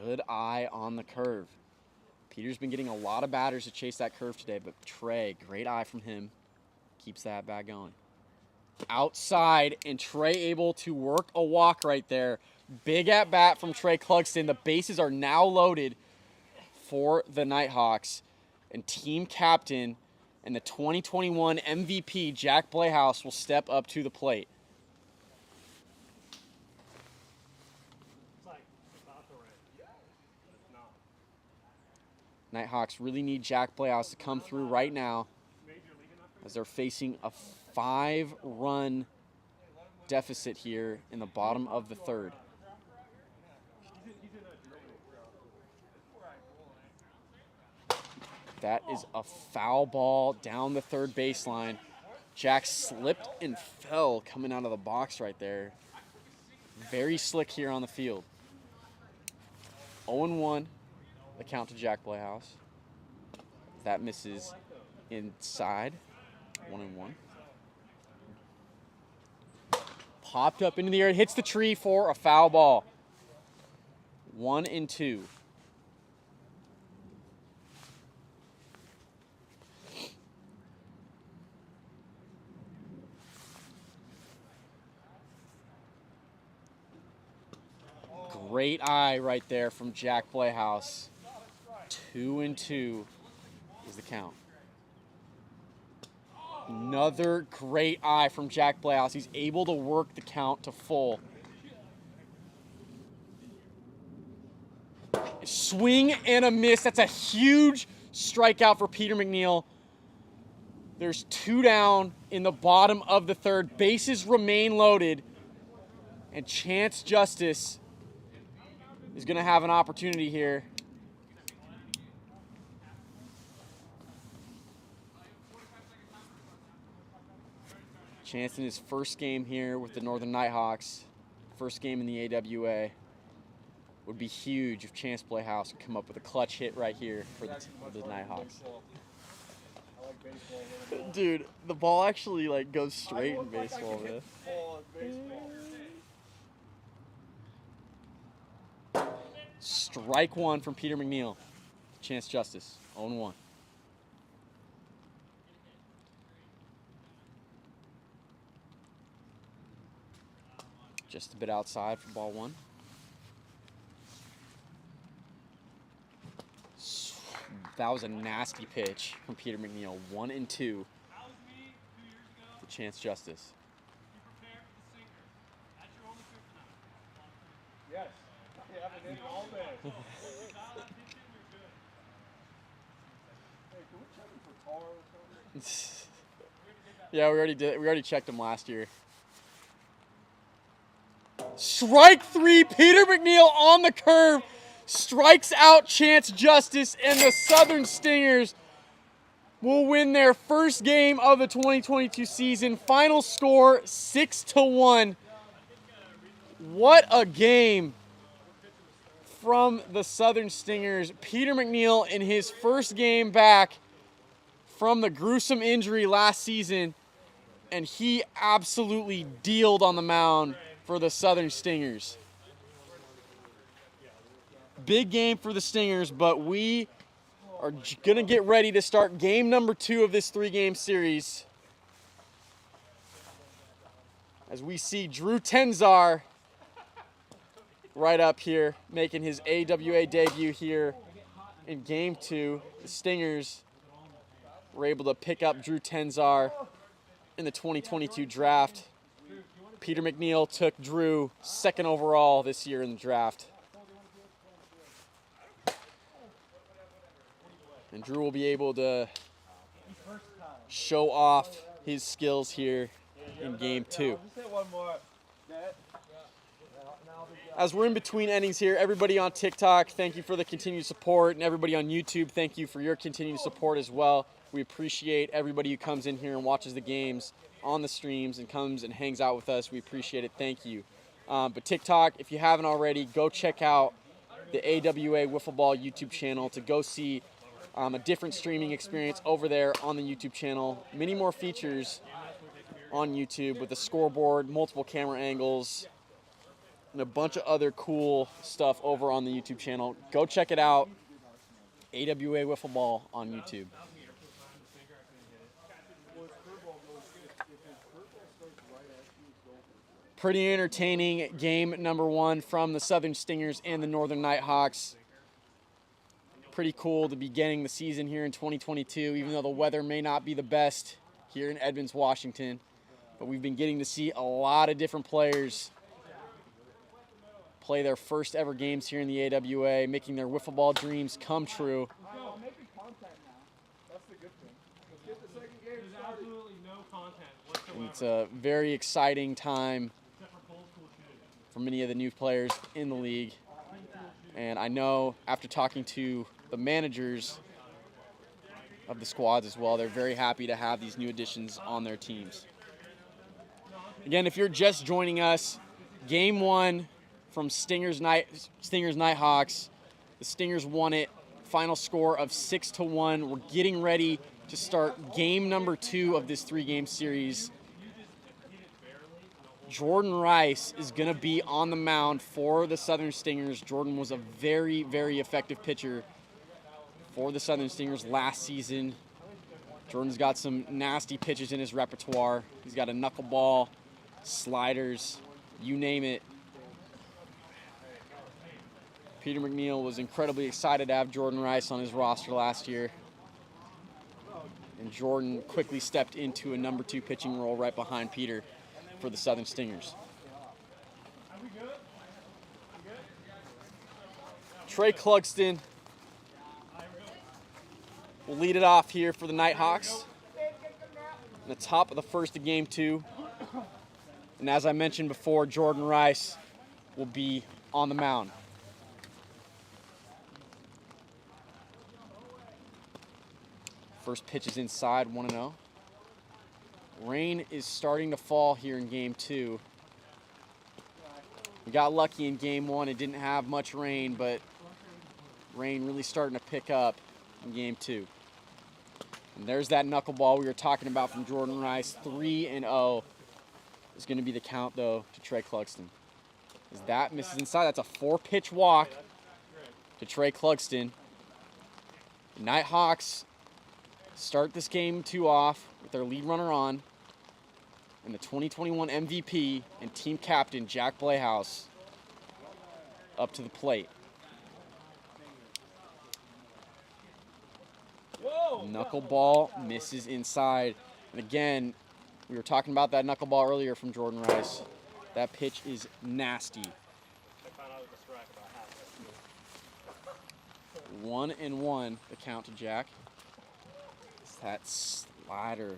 Good eye on the curve. Peter's been getting a lot of batters to chase that curve today, but Trey, great eye from him. Keeps that bat going. Outside, and Trey able to work a walk right there. Big at bat from Trey Clugston. The bases are now loaded for the Nighthawks. And team captain and the 2021 MVP, Jack Playhouse, will step up to the plate. Nighthawks really need Jack Playhouse to come through right now as they're facing a 5-run deficit here in the bottom of the third. That is a foul ball down the third baseline. Jack slipped and fell coming out of the box right there. Very slick here on the field. 0-1, the count to Jack Playhouse. That misses inside. 1-1. Popped up into the air, hits the tree for a foul ball. 1-2. Great eye right there from Jack Playhouse. 2-2 is the count. Another great eye from Jack Playhouse. He's able to work the count to full. Swing and a miss. That's a huge strikeout for Peter McNeil. There's 2 down in the bottom of the third. Bases remain loaded. And Chance Justice is going to have an opportunity here. Chance in his first game here with the Northern Nighthawks, first game in the AWA. Would be huge if Chance Playhouse could come up with a clutch hit right here for the Nighthawks. Dude, the ball actually like goes straight in baseball, man. Strike 1 from Peter McNeil. Chance Justice, 0-1. Just a bit outside for ball 1. That was a nasty pitch from Peter McNeil. 1-2 to Chance Justice. Yes. You haven't hit it all day. Hey, can we check him for tar or something? Yeah, we already did. We already checked him last year. Strike 3, Peter McNeil on the curve. Strikes out Chance Justice, and the Southern Stingers will win their first game of the 2022 season. Final score 6-1. What a game from the Southern Stingers. Peter McNeil in his first game back from the gruesome injury last season, and he absolutely dealed on the mound for the Southern Stingers. Big game for the Stingers, but we are going to get ready to start game number 2 of this 3-game series. As we see Drew Tenzar right up here making his AWA debut here in game 2. The Stingers were able to pick up Drew Tenzar in the 2022 draft. Peter McNeil took Drew 2nd overall this year in the draft. And Drew will be able to show off his skills here in game 2. As we're in between innings here, everybody on TikTok, thank you for the continued support. And everybody on YouTube, thank you for your continued support as well. We appreciate everybody who comes in here and watches the games on the streams and comes and hangs out with us. We appreciate it. Thank you. But TikTok, if you haven't already, go check out the AWA Wiffle Ball YouTube channel to go see a different streaming experience over there on the YouTube channel. Many more features on YouTube with a scoreboard, multiple camera angles, and a bunch of other cool stuff over on the YouTube channel. Go check it out. AWA Wiffle Ball on YouTube. Pretty entertaining game number 1 from the Southern Stingers and the Northern Nighthawks. Pretty cool to be getting the season here in 2022, even though the weather may not be the best here in Edmonds, Washington. But we've been getting to see a lot of different players play their first ever games here in the AWA, making their wiffle ball dreams come true. absolutely no content whatsoever. It's a very exciting time for many of the new players in the league. And I know after talking to the managers of the squads as well, they're very happy to have these new additions on their teams. Again, if you're just joining us, game 1 from Stingers Nighthawks. The Stingers won it. Final score of 6-1. We're getting ready to start game number 2 of this 3-game series. Jordan Rice is going to be on the mound for the Southern Stingers. Jordan was a very, very effective pitcher for the Southern Stingers last season. Jordan's got some nasty pitches in his repertoire. He's got a knuckleball, sliders, you name it. Peter McNeil was incredibly excited to have Jordan Rice on his roster last year. And Jordan quickly stepped into a number 2 pitching role right behind Peter for the Southern Stingers. Trey Clugston will lead it off here for the Nighthawks. In the top of the first of game 2. And as I mentioned before, Jordan Rice will be on the mound. First pitch is inside, 1-0. Rain is starting to fall here in game 2. We got lucky in game 1. It didn't have much rain, but rain really starting to pick up in game 2. And there's that knuckleball we were talking about from Jordan Rice. 3-0 is going to be the count, though, to Trey Clugston. As that misses inside, that's a 4-pitch walk to Trey Clugston. The Nighthawks start this game 2 off with their lead runner on, and the 2021 MVP and team captain Jack Playhouse up to the plate. Knuckleball misses inside. And again, we were talking about that knuckleball earlier from Jordan Rice. That pitch is nasty. 1-1, the count to Jack. It's that slider.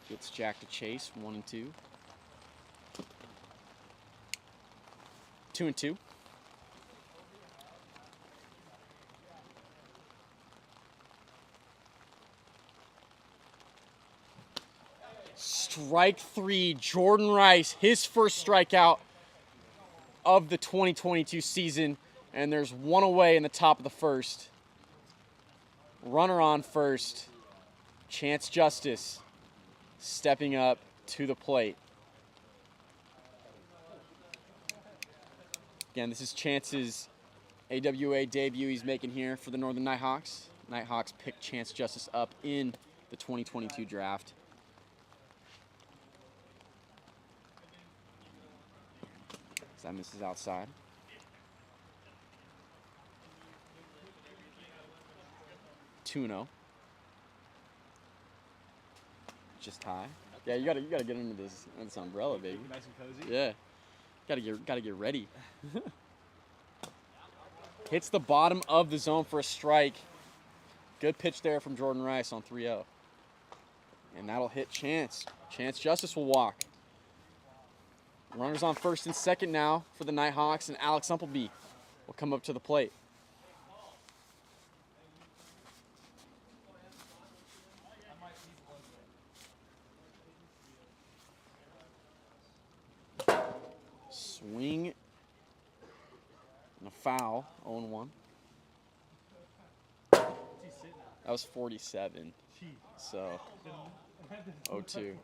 Gets Jack to chase, 1-2. 2-2. Strike 3, Jordan Rice, his first strikeout of the 2022 season, and there's one away in the top of the first. Runner on first, Chance Justice stepping up to the plate. Again, this is Chance's AWA debut he's making here for the Northern Nighthawks. Nighthawks picked Chance Justice up in the 2022 draft. That misses outside. 2-0. Just high. Yeah, you gotta get into this umbrella, baby. Nice and cozy. Yeah. Gotta get ready. Hits the bottom of the zone for a strike. Good pitch there from Jordan Rice on 3-0. And that'll hit Chance. Chance Justice will walk. Runners on first and second now for the Nighthawks, and Alex Umpleby will come up to the plate. Swing and a foul, 0-1. That was 47, so 0-2.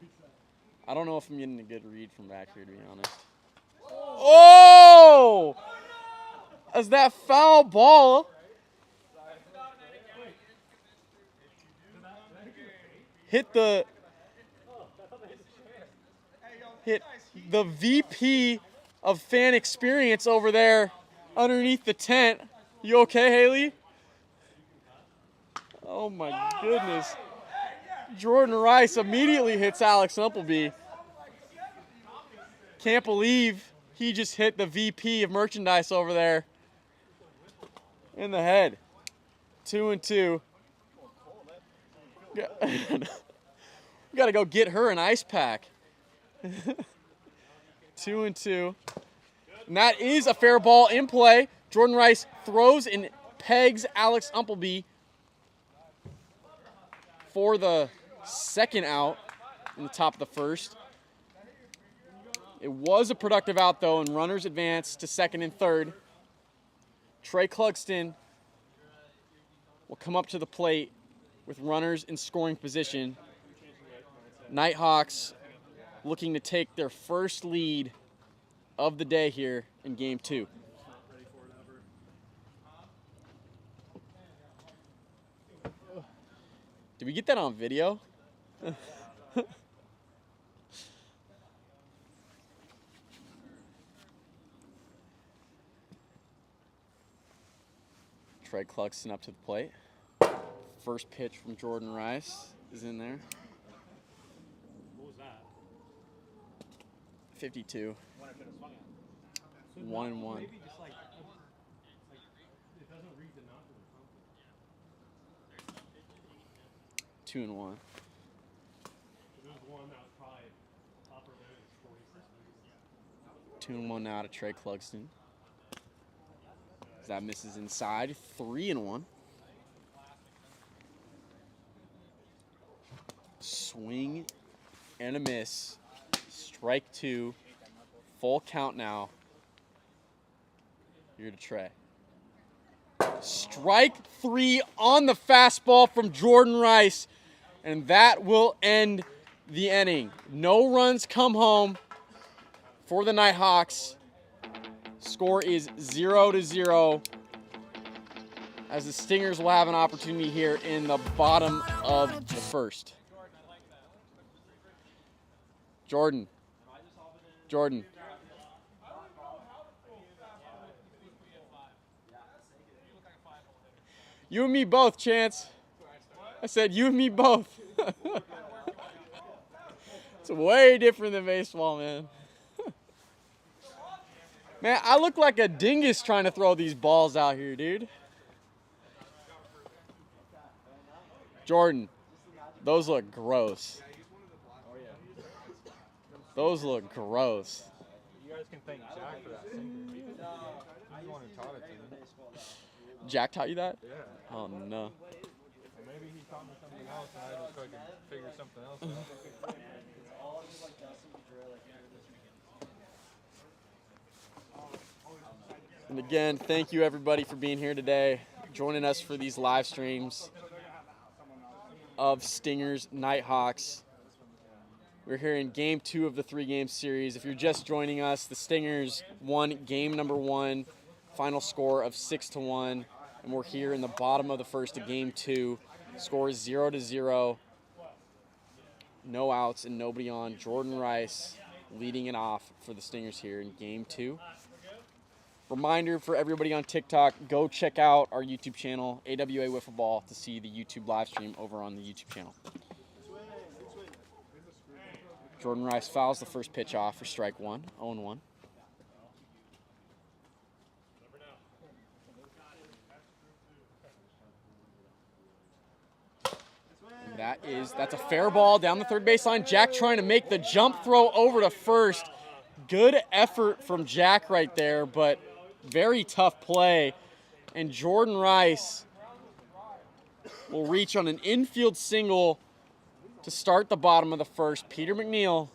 I don't know if I'm getting a good read from back here, to be honest. Oh! As that foul ball hit the VP of fan experience over there underneath the tent. You okay, Haley? Oh my goodness. Jordan Rice immediately hits Alex Umpleby. Can't believe he just hit the VP of merchandise over there in the head. 2-2. We got to go get her an ice pack. 2-2. And that is a fair ball in play. Jordan Rice throws and pegs Alex Umpleby for the second out in the top of the first. It was a productive out, though, and runners advance to second and third. Trey Clugston will come up to the plate with runners in scoring position. Nighthawks looking to take their first lead of the day here in game 2. Did we get that on video? Trey Clugston up to the plate. First pitch from Jordan Rice is in there. What was that? 52. 1-1. Maybe just like it doesn't read the number or something. 2-1. There was one that was probably upper limit 46. 2-1 now to Trey Clugston. That misses inside. 3-1. Swing and a miss. Strike 2. Full count now. Here to Trey. Strike 3 on the fastball from Jordan Rice. And that will end the inning. No runs come home for the Nighthawks. Score is 0-0 as the Stingers will have an opportunity here in the bottom of the first. Jordan. You and me both, Chance. I said you and me both. It's way different than baseball, man. Man, I look like a dingus trying to throw these balls out here, dude. Jordan, those look gross. Those look gross. You guys can thank Jack for that sinker. He's the one who taught it to me. Jack taught you that? Yeah. Oh, no. Or maybe he taught me something else and I just fucking figured something else out. And again, thank you everybody for being here today, joining us for these live streams of Stingers Nighthawks. We're here in game 2 of the 3-game series. If you're just joining us, the Stingers won game number 1, final score of 6-1, and we're here in the bottom of the first of game 2. Score is 0-0. No outs and nobody on. Jordan Rice leading it off for the Stingers here in game 2. Reminder for everybody on TikTok, go check out our YouTube channel, AWA Wiffle Ball, to see the YouTube live stream over on the YouTube channel. Jordan Rice fouls the first pitch off for strike 1, 0-1. That's a fair ball down the third baseline. Jack trying to make the jump throw over to first. Good effort from Jack right there, but very tough play. And Jordan Rice will reach on an infield single to start the bottom of the first. Peter McNeil,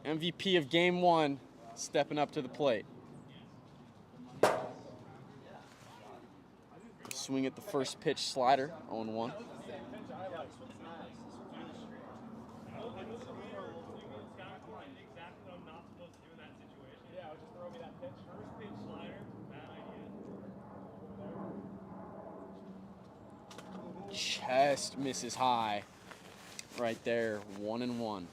MVP of game 1, stepping up to the plate. Swing at the first pitch slider, 0-1. Chest misses high right there, 1-1.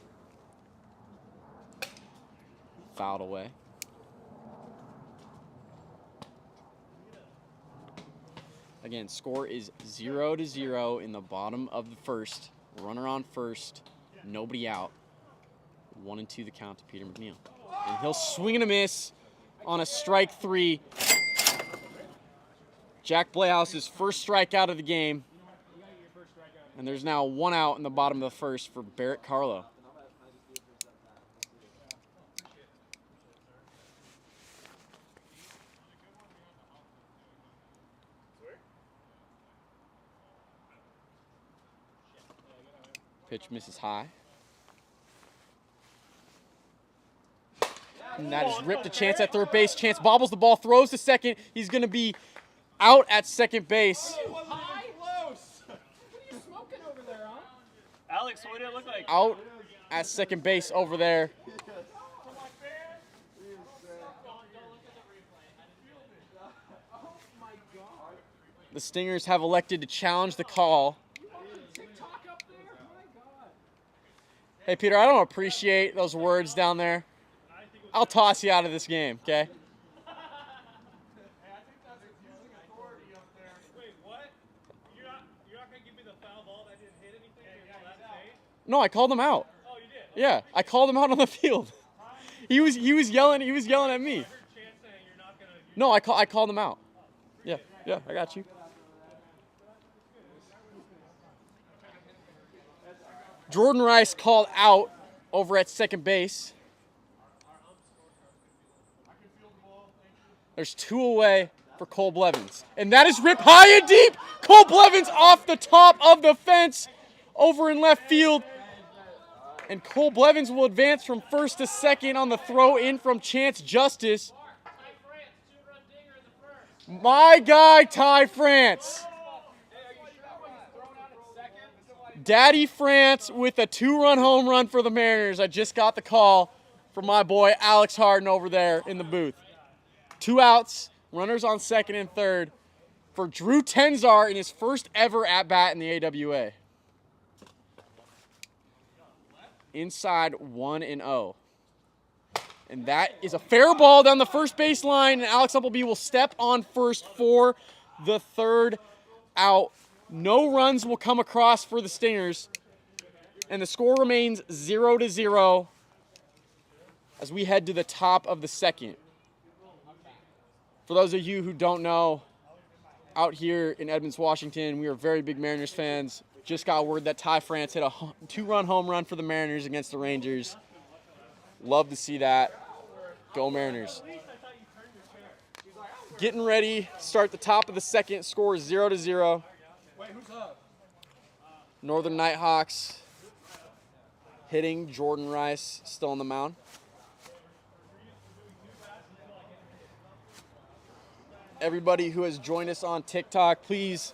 Fouled away. Again, score is 0-0 in the bottom of the first. Runner on first, nobody out. 1-2 the count to Peter McNeil. And he'll swing and a miss on a strike 3. Jack Blahouse's first strikeout of the game. And there's now 1 out in the bottom of the first for Barrett Carlo. Pitch misses high. And that is ripped to Chance at third base. Chance bobbles the ball, throws to second. He's going to be out at second base. Alex, what did it look like? Out at second base over there. The Stingers have elected to challenge the call. Hey, Peter, I don't appreciate those words down there. I'll toss you out of this game, okay? Wait, what? You're not going to give me the foul ball that didn't hit anything? No, I called him out. Oh, you did? Yeah, I called him out on the field. He was yelling at me. No, I called him out. Yeah, I got you. Jordan Rice called out over at second base. There's 2 away for Cole Blevins. And that is ripped high and deep. Cole Blevins off the top of the fence over in left field. And Cole Blevins will advance from first to second on the throw in from Chance Justice. My guy, Ty France. Daddy France with a 2-run home run for the Mariners. I just got the call from my boy Alex Harden over there in the booth. 2 outs, runners on second and third for Drew Tenzar in his first ever at-bat in the AWA. Inside 1-0. And that is a fair ball down the first base line, and Alex Appleby will step on first for the 3rd out. No runs will come across for the Stingers, and the score remains 0-0 as we head to the top of the second. For those of you who don't know, out here in Edmonds, Washington, we are very big Mariners fans. Just got word that Ty France hit a 2-run home run for the Mariners against the Rangers. Love to see that. Go Mariners. Getting ready, start the top of the second, score is 0-0. Wait, who's up? Northern Nighthawks hitting Jordan Rice, still on the mound. Everybody who has joined us on TikTok, please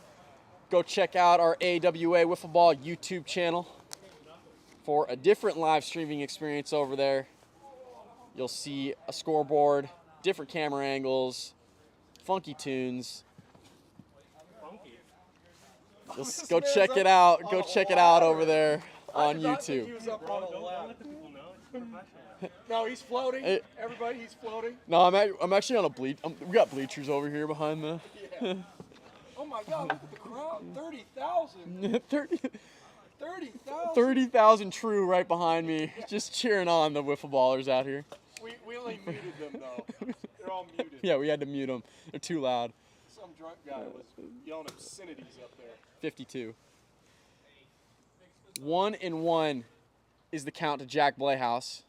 go check out our AWA Wiffle Ball YouTube channel for a different live streaming experience over there. You'll see a scoreboard, different camera angles, funky tunes. Just go check it out. Go check it out over there on YouTube. He was up on a lap. No, he's floating. Everybody, he's floating. No, I'm actually on a bleach. We got bleachers over here behind the. Yeah. Oh my God! Look at the crowd. 30,000. 30,000. 30,000 true right behind me, just cheering on the wiffle ballers out here. We only muted them though. They're all muted. Yeah, we had to mute them. They're too loud. Some drunk guy was yelling obscenities up there. 52. 1-1 is the count to Jack Blehouse.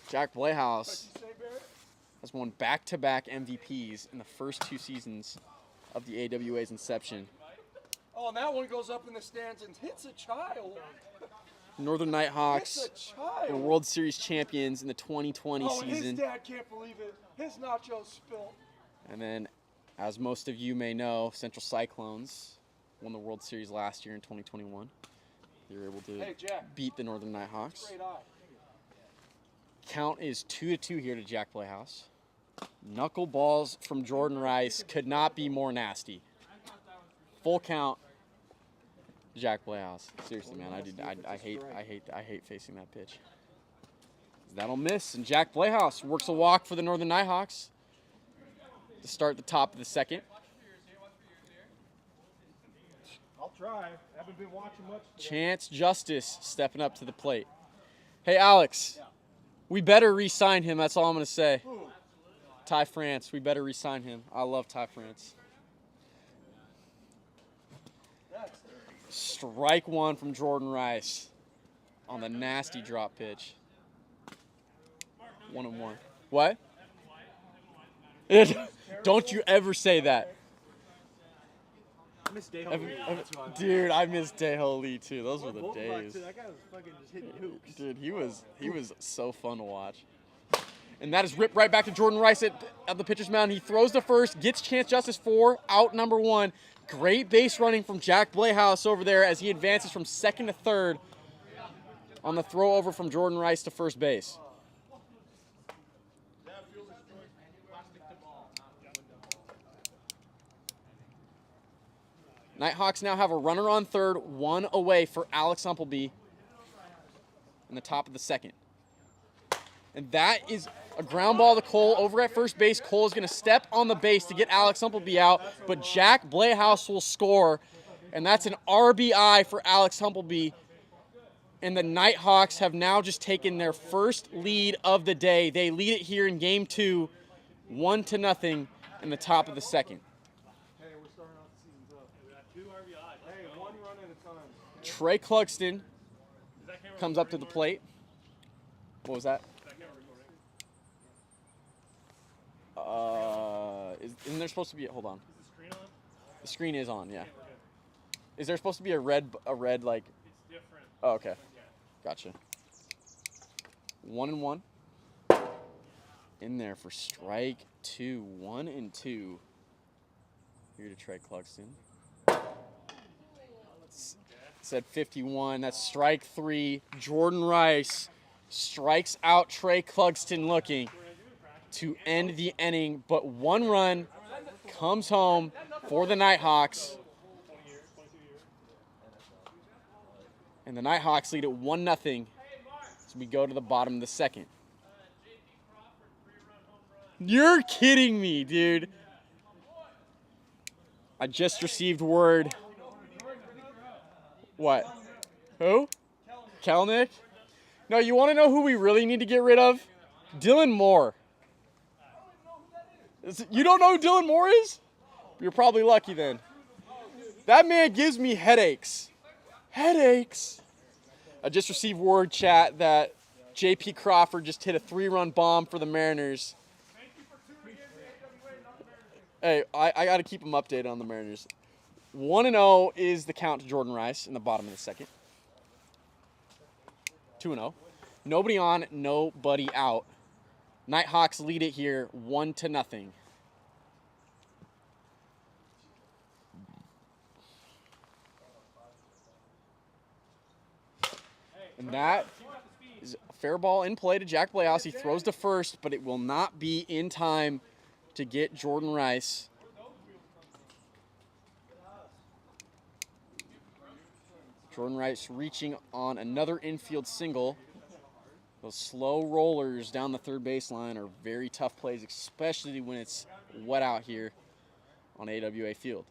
Jack Blehouse has won back-to-back MVPs in the first 2 seasons of the AWA's inception. Oh, and that one goes up in the stands and hits a child. Northern Nighthawks Hits a child. were World Series champions in the 2020 Oh, and his season. dad can't believe it. His nachos spilled. And then, as most of you may know, Central Cyclones won the World Series last year in 2021. They were able to Hey, Jack. beat the Northern Nighthawks. Great eye. Count is 2-2 here to Jack Blehouse. Knuckleballs from Jordan Rice could not be more nasty. Full count, Jack Blehouse. Seriously, man, I hate facing that pitch. That'll miss, and Jack Blehouse works a walk for the Northern Nighthawks to start the top of the second. I'll try. Haven't been watching much today. Chance Justice stepping up to the plate. Hey, Alex, we better re-sign him. That's all I'm going to say. Who? Ty France, we better re-sign him. I love Ty France. Strike one from Jordan Rice on the nasty drop pitch. 1-1. What? Don't you ever say that. I miss Day-Ho Lee. Dude, I miss Day-Ho Lee too. Those were the Voltbach, days. too. That guy was fucking just hitting hoops. Dude, he was so fun to watch. And that is ripped right back to Jordan Rice at the pitcher's mound. He throws to first, gets chance justice for out number 1. Great base running from Jack Blehouse over there as he advances from second to third on the throw over from Jordan Rice to first base. Nighthawks now have a runner on third, 1 away for Alex Umpleby in the top of the second. And that is a ground ball to Cole over at first base. Cole is going to step on the base to get Alex Umpleby out, but Jack Blehouse will score, and that's an RBI for Alex Umpleby. And the Nighthawks have now just taken their first lead of the day. They lead it here in game 2, 1-0 in the top of the second. Trey Clugston comes up to the plate. What was that? Isn't there supposed to be? Hold on. Is the screen on? The screen is on. Yeah. Is there supposed to be a red like? It's different. Oh, okay. Gotcha. 1-1. In there for strike 2. 1-2. Here to Trey Clugston. Said 51. That's strike 3. Jordan Rice strikes out Trey Clugston looking to end the inning, but 1 run comes home for the Nighthawks. And the Nighthawks lead at 1-0 as we go to the bottom of the second. You're kidding me, dude. I just received word. What? Who? Kelnick? No, you want to know who we really need to get rid of? Dylan Moore. You don't know who Dylan Moore is? You're probably lucky then. That man gives me headaches. Headaches. I just received word, chat, that J.P. Crawford just hit a 3-run bomb for the Mariners. Hey, I got to keep him updated on the Mariners. 1-0 is the count to Jordan Rice in the bottom of the second. 2-0. Nobody on, nobody out. Nighthawks lead it here 1-0. And that is a fair ball in play to Jack Blehouse. He throws to first, but it will not be in time to get Jordan Rice. Jordan Rice reaching on another infield single. Those slow rollers down the third baseline are very tough plays, especially when it's wet out here on AWA Field.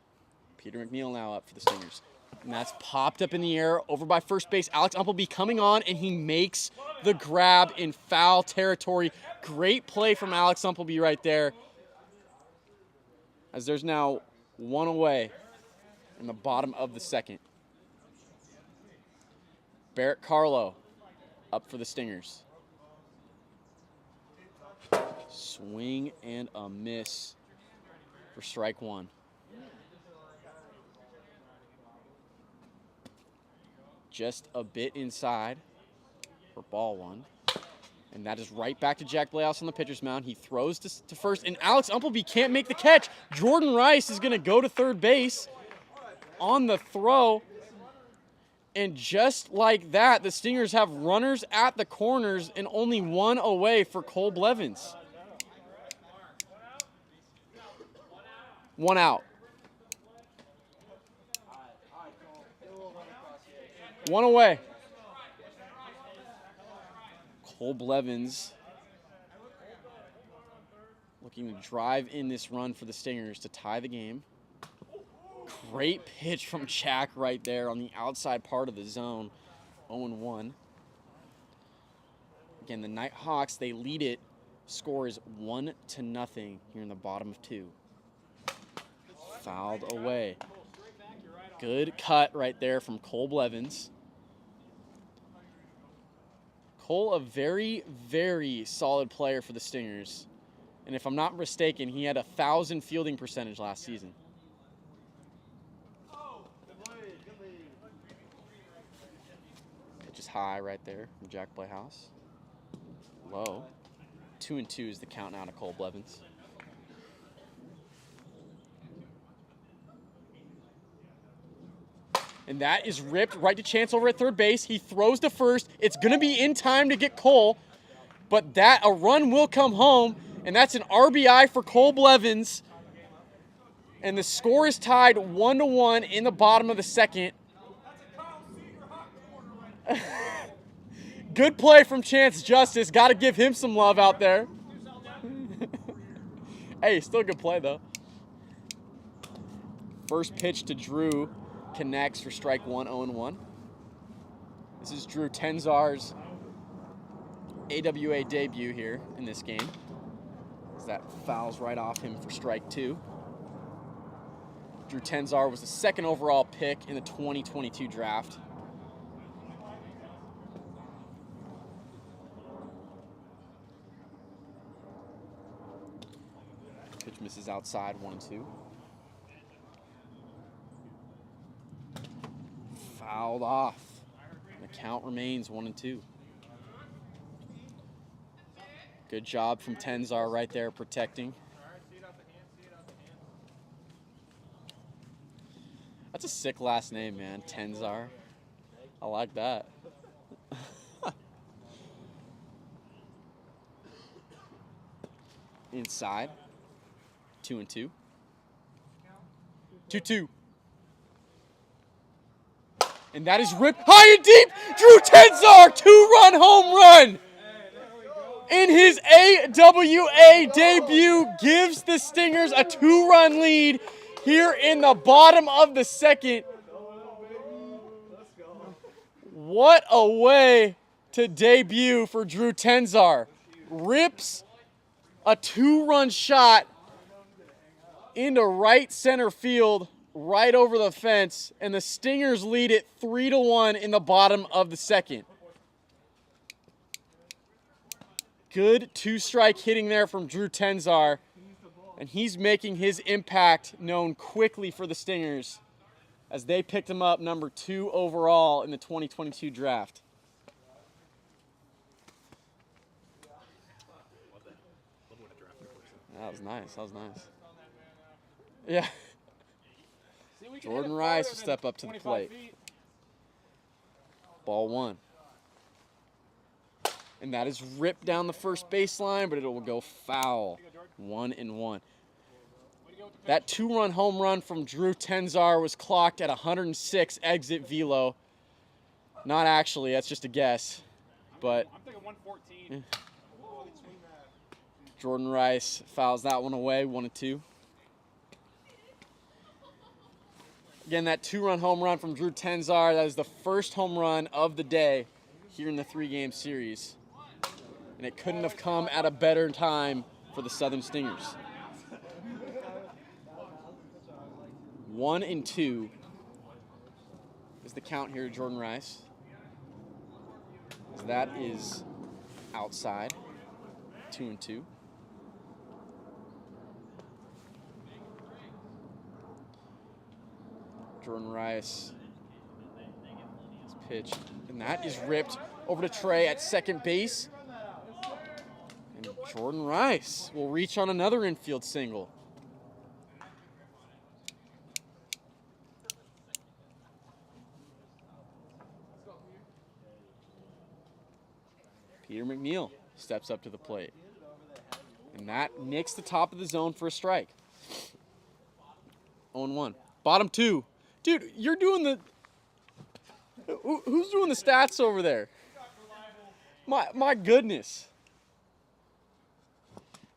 Peter McNeil now up for the Stingers. And that's popped up in the air over by first base. Alex Umpleby coming on, and he makes the grab in foul territory. Great play from Alex Umpleby right there. As there's now 1 away in the bottom of the second. Barrett Carlo up for the Stingers. Swing and a miss for strike 1. Just a bit inside for ball 1. And that is right back to Jack Blehouse on the pitcher's mound. He throws to first, and Alex Umpleby can't make the catch. Jordan Rice is going to go to third base on the throw. And just like that, the Stingers have runners at the corners and only 1 away for Cole Blevins. 1 out. 1 away. Cole Blevins looking to drive in this run for the Stingers to tie the game. Great pitch from Jack right there on the outside part of the zone. 0-1. Again, the Nighthawks, they lead it. Score is 1-0 here in the bottom of 2. Fouled away. Good cut right there from Cole Blevins. Cole, a very, very solid player for the Stingers. And if I'm not mistaken, he had 1,000 fielding percentage last season. Pitch is high right there from Jack Playhouse. Low. 2-2 is the count now to Cole Blevins. And that is ripped right to Chance over at third base. He throws to first. It's going to be in time to get Cole, but a run will come home, and that's an RBI for Cole Blevins. And the score is tied 1-1 in the bottom of the second. Good play from Chance Justice. Got to give him some love out there. Hey, still a good play, though. First pitch to Drew connects for strike one, 0-1. This is Drew Tenzar's AWA debut here in this game. As that fouls right off him for strike 2. Drew Tenzar was the second overall pick in the 2022 draft. Pitch misses outside, 1-2. Fouled off. And the count remains 1-2. Good job from Tenzar right there protecting. That's a sick last name, man. Tenzar. I like that. Inside. 2-2. 2-2. And that is ripped high and deep. Drew Tenzar, 2-run home run. In his AWA debut, gives the Stingers a 2-run lead here in the bottom of the second. What a way to debut for Drew Tenzar. Rips a 2-run shot into right center field, right over the fence, and the Stingers lead it 3-1 in the bottom of the second. Good 2-strike hitting there from Drew Tenzar, and he's making his impact known quickly for the Stingers as they picked him up number 2 overall in the 2022 draft. That was nice. That was nice. Yeah. Jordan Rice will step up to the plate. Ball 1. And that is ripped down the first baseline, but it will go foul. 1-1. That 2-run home run from Drew Tenzar was clocked at 106 exit velo. Not actually, that's just a guess. But I'm thinking 114. Jordan Rice fouls that one away, 1-2. Again, that 2-run home run from Drew Tenzar, that is the first home run of the day here in the 3-game series. And it couldn't have come at a better time for the Southern Stingers. 1-2 is the count here to Jordan Rice. That is outside. 2-2. Jordan Rice is pitched, and that is ripped over to Trey at second base. And Jordan Rice will reach on another infield single. Peter McNeil steps up to the plate. And that nicks the top of the zone for a strike. 0-1. Bottom 2. Dude, you're doing the... Who's doing the stats over there? My goodness.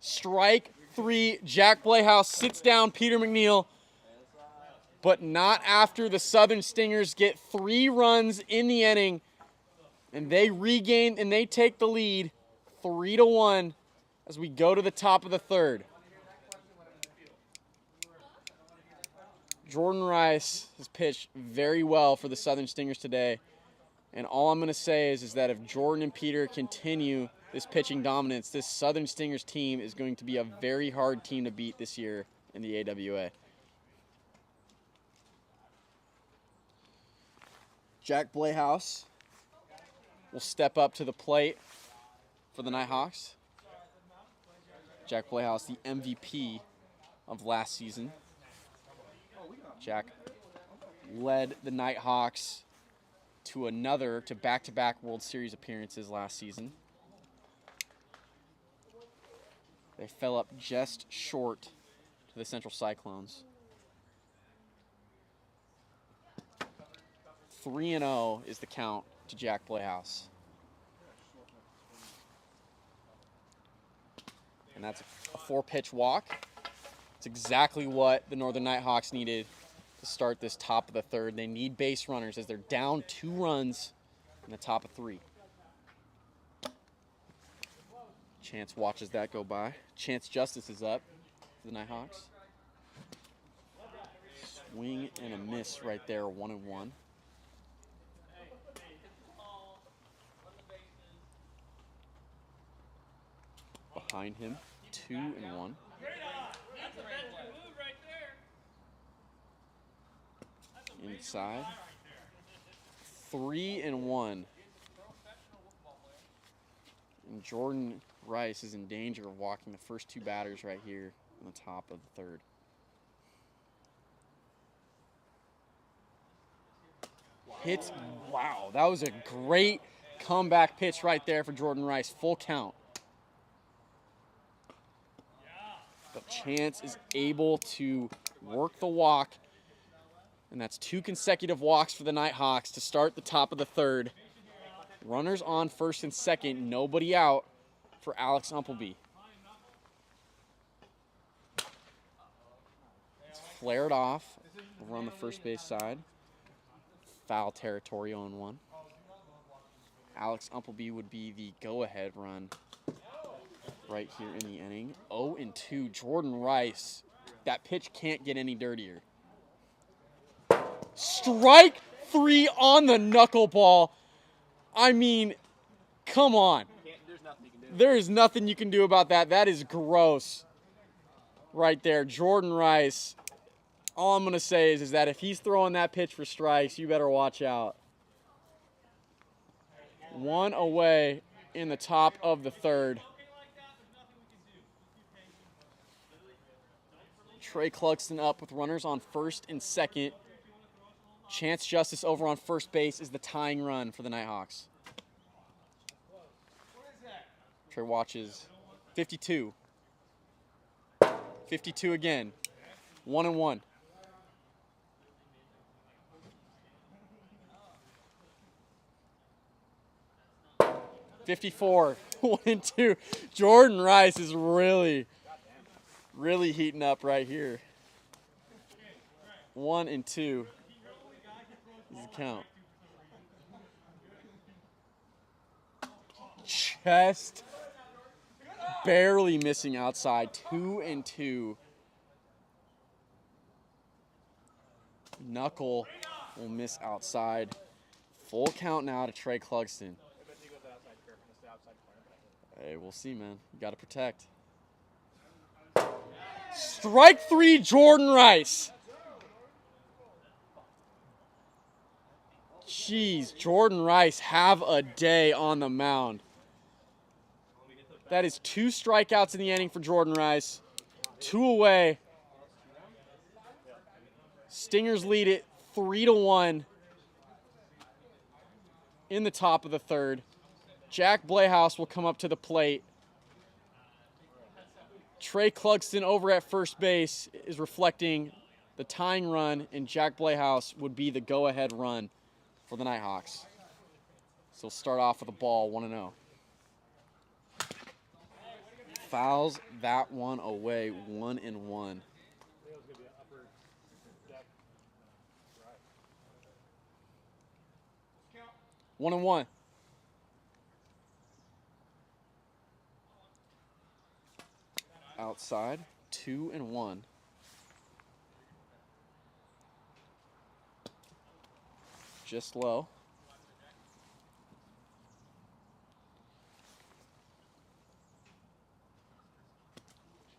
Strike 3. Jack Playhouse sits down Peter McNeil. But not after the Southern Stingers get 3 runs in the inning. And they regain and they take the lead 3-1 as we go to the top of the third. Jordan Rice has pitched very well for the Southern Stingers today. And all I'm going to say is that if Jordan and Peter continue this pitching dominance, this Southern Stingers team is going to be a very hard team to beat this year in the AWA. Jack Blehouse will step up to the plate for the Nighthawks. Jack Blehouse, the MVP of last season. Jack led the Nighthawks to back-to-back World Series appearances last season. They fell up just short to the Central Cyclones. 3-0 is the count to Jack Blehouse. And that's a 4-pitch walk. It's exactly what the Northern Nighthawks needed to start this top of the third. They need base runners as they're down 2 runs in the top of 3. Chance watches that go by. Chance Justice is up for the Nighthawks. Swing and a miss right there, 1-1. Behind him, 2-1. Inside, 3-1. And Jordan Rice is in danger of walking the first 2 batters right here on the top of the third. Hits, wow, that was a great comeback pitch right there for Jordan Rice, full count. But Chance is able to work the walk, and that's 2 consecutive walks for the Nighthawks to start the top of the third. Runners on first and second, nobody out for Alex Umpleby. It's flared off over on the first base side. Foul territory, 0-1. Alex Umpleby would be the go-ahead run right here in the inning. 0-2, Jordan Rice. That pitch can't get any dirtier. Strike 3 on the knuckleball. I mean, come on. There is nothing you can do about that. That is gross right there. Jordan Rice, all I'm going to say is that if he's throwing that pitch for strikes, you better watch out. 1 away in the top of the third. Trey Clugston up with runners on first and second. Chance Justice over on first base is the tying run for the Nighthawks. Trey watches 52. 52 again. 1-1. (54) 1-2. Jordan Rice is really heating up right here. 1-2 is the count. Chest barely missing outside. 2-2. Knuckle will miss outside. Full count now to Trey Clugston. Hey, we'll see, man. You got to protect. Strike 3, Jordan Rice. Jeez, Jordan Rice, have a day on the mound. That is 2 strikeouts in the inning for Jordan Rice. 2 away. Stingers lead it 3-1 in the top of the third. Jack Blehouse will come up to the plate. Trey Clugston over at first base is reflecting the tying run, and Jack Blehouse would be the go-ahead run for the Nighthawks. So we'll start off with a ball, 1-0. Fouls that one away, 1-1. 1-1. Outside, 2-1. just low.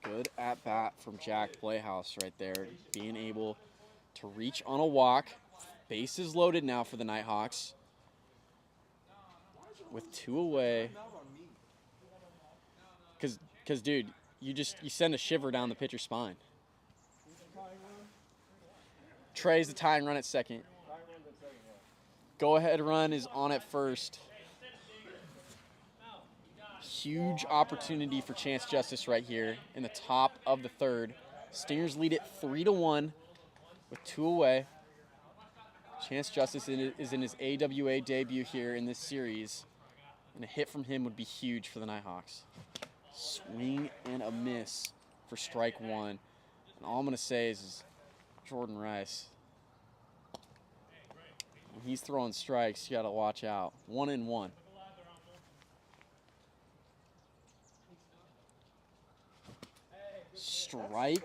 Good at bat from Jack Playhouse right there, being able to reach on a walk. Bases loaded now for the Nighthawks. With 2 away. Cause dude, you send a shiver down the pitcher's spine. Trey's the tying run at second. Go ahead run is on at first. Huge opportunity for Chance Justice right here in the top of the third. Stingers lead it 3-1 with 2 away. Chance Justice is in his AWA debut here in this series, and a hit from him would be huge for the Nighthawks. Swing and a miss for strike 1. And all I'm going to say is Jordan Rice, when he's throwing strikes, you got to watch out. 1-1. Strike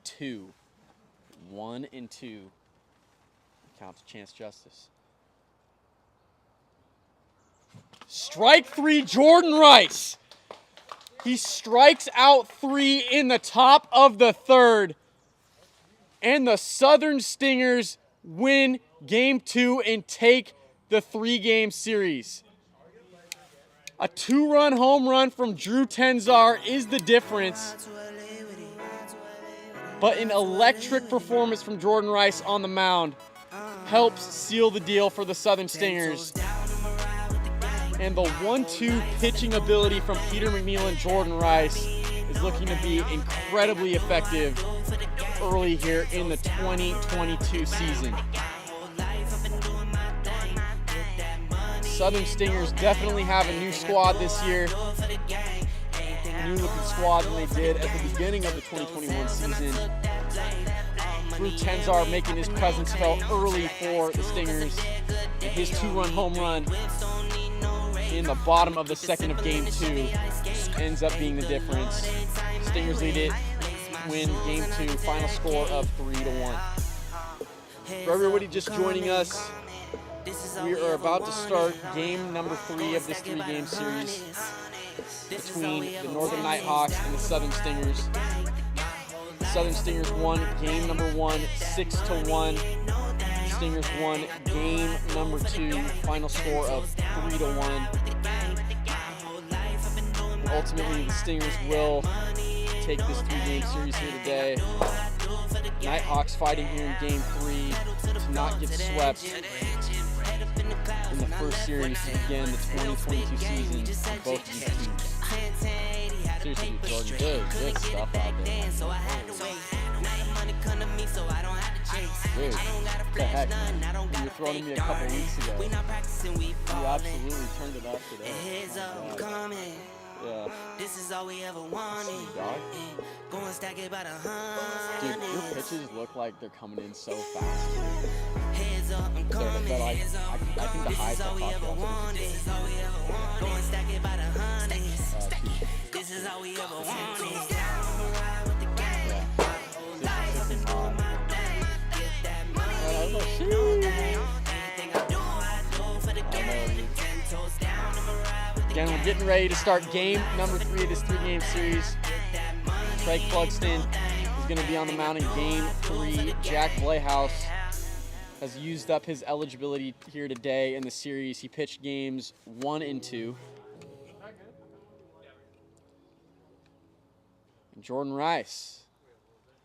2. 1-2. Count to Chance Justice. Strike 3, Jordan Rice. He strikes out 3 in the top of the third. And the Southern Stingers win Game 2 and take the 3-game series. A 2-run home run from Drew Tenzar is the difference. But an electric performance from Jordan Rice on the mound helps seal the deal for the Southern Stingers. And the 1-2 pitching ability from Peter McNeil and Jordan Rice is looking to be incredibly effective early here in the 2022 season. Southern Stingers definitely have a new squad this year. A new looking squad than they did at the beginning of the 2021 season. Drew Tenzar making his presence felt early for the Stingers. And his 2-run home run in the bottom of the second of Game 2 ends up being the difference. Stingers lead it, win Game 2, final score of 3-1. For everybody just joining us, we are about to start game number 3 of this 3-game series between the Northern Nighthawks and the Southern Stingers. The Southern Stingers won game number 1, 6-1. Stingers won game number 2, final score of 3-1. Ultimately, the Stingers will take this 3-game series here today. Nighthawks fighting here in game 3 to not get swept in the first series to begin the 2022 season on both of these teams. Seriously, Jordan, there's stuff out there. Dude, what the heck, man? You were throwing me a couple weeks ago. You absolutely turned it up today. Yeah. This is all we ever wanted. Go and stack it by the Dude, your pitches look like they're coming in so fast. Heads up, I'm coming. I think the highs are popular. Go and stack it by the hundreds. This is all we ever wanted. Again, we're getting ready to start game number 3 of this 3-game series. Craig Clugston is going to be on the mound in game 3. Jack Playhouse has used up his eligibility here today in the series. He pitched games 1 and 2. And Jordan Rice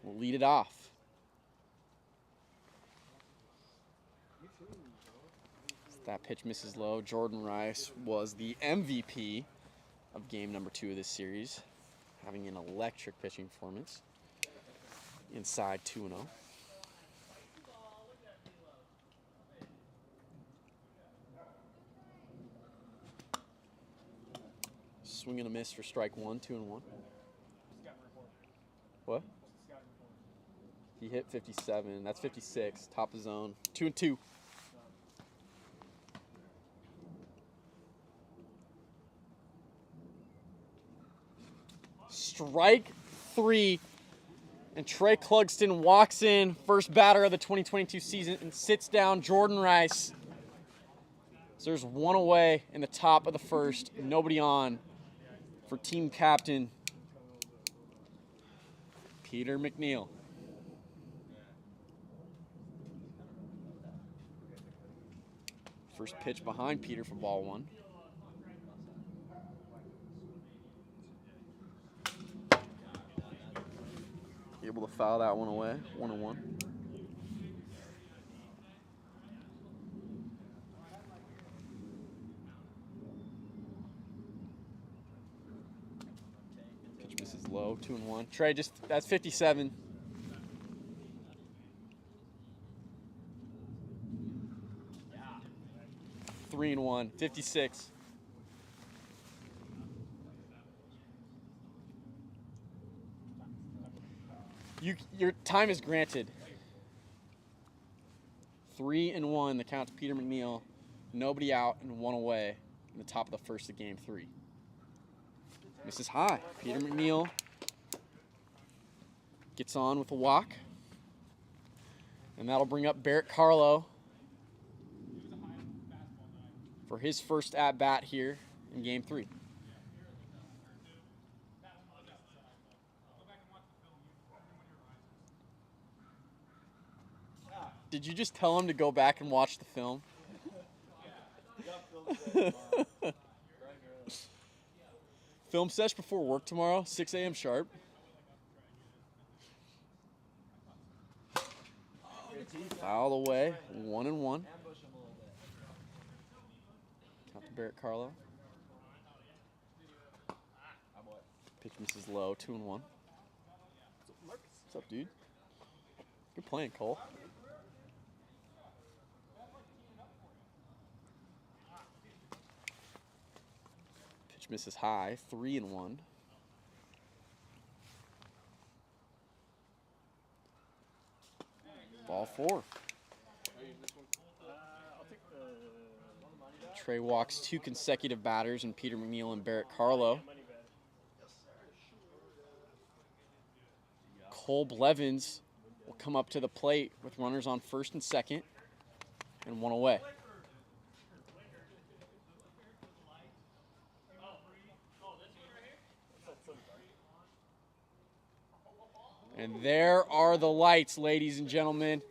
will lead it off. That pitch misses low. Jordan Rice was the MVP of game number 2 of this series, having an electric pitching performance inside 2-0. Swing and a miss for strike 1, 2-1. What? He hit 57. That's 56. Top of zone. 2-2. Strike 3, and Trey Clugston walks in, first batter of the 2022 season, and sits down Jordan Rice. So there's one away in the top of the first. Nobody on for team captain Peter McNeil. First pitch behind Peter for ball one. Able to foul that one away. 1-1. Pitch misses low. 2-1. Trey, that's 57. Yeah. 3-1. 56. Your time is granted. 3-1, the count to Peter McNeil. Nobody out and one away in the top of the first of game 3. Misses high. Peter McNeil gets on with a walk. And that'll bring up Barrett Carlo for his first at-bat here in game 3. Did you just tell him to go back and watch the film? Film sesh before work tomorrow, 6 a.m. sharp. Foul away, 1-1. Count to Barrett Carlo. Pitch misses low, 2-1. What's up, dude? Good playing, Cole. Misses high, 3-1. Ball 4. Trey walks 2 consecutive batters in Peter McNeil and Barrett Carlo. Cole Blevins will come up to the plate with runners on first and second and one away. And there are the lights, ladies and gentlemen.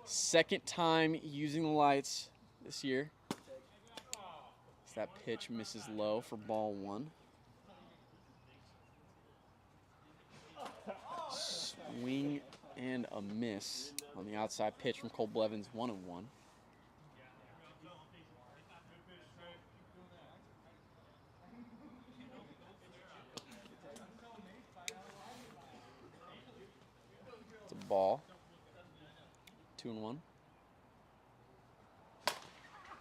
Second time using the lights this year. As that pitch misses low for ball 1. Swing and a miss on the outside pitch from Cole Blevins, 1-1. Ball. 2-1.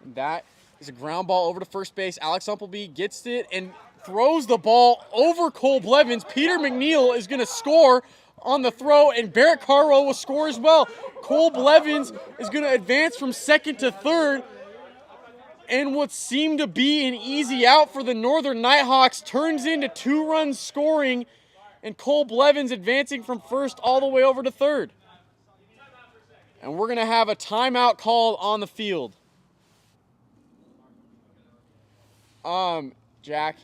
And that is a ground ball over to first base. Alex Umpleby gets it and throws the ball over Cole Blevins. Peter McNeil is going to score on the throw, and Barrett Carlo will score as well. Cole Blevins is going to advance from second to third. And what seemed to be an easy out for the Northern Nighthawks turns into 2-run scoring, and Cole Blevins advancing from first all the way over to third. And we're going to have a timeout called on the field. Jack,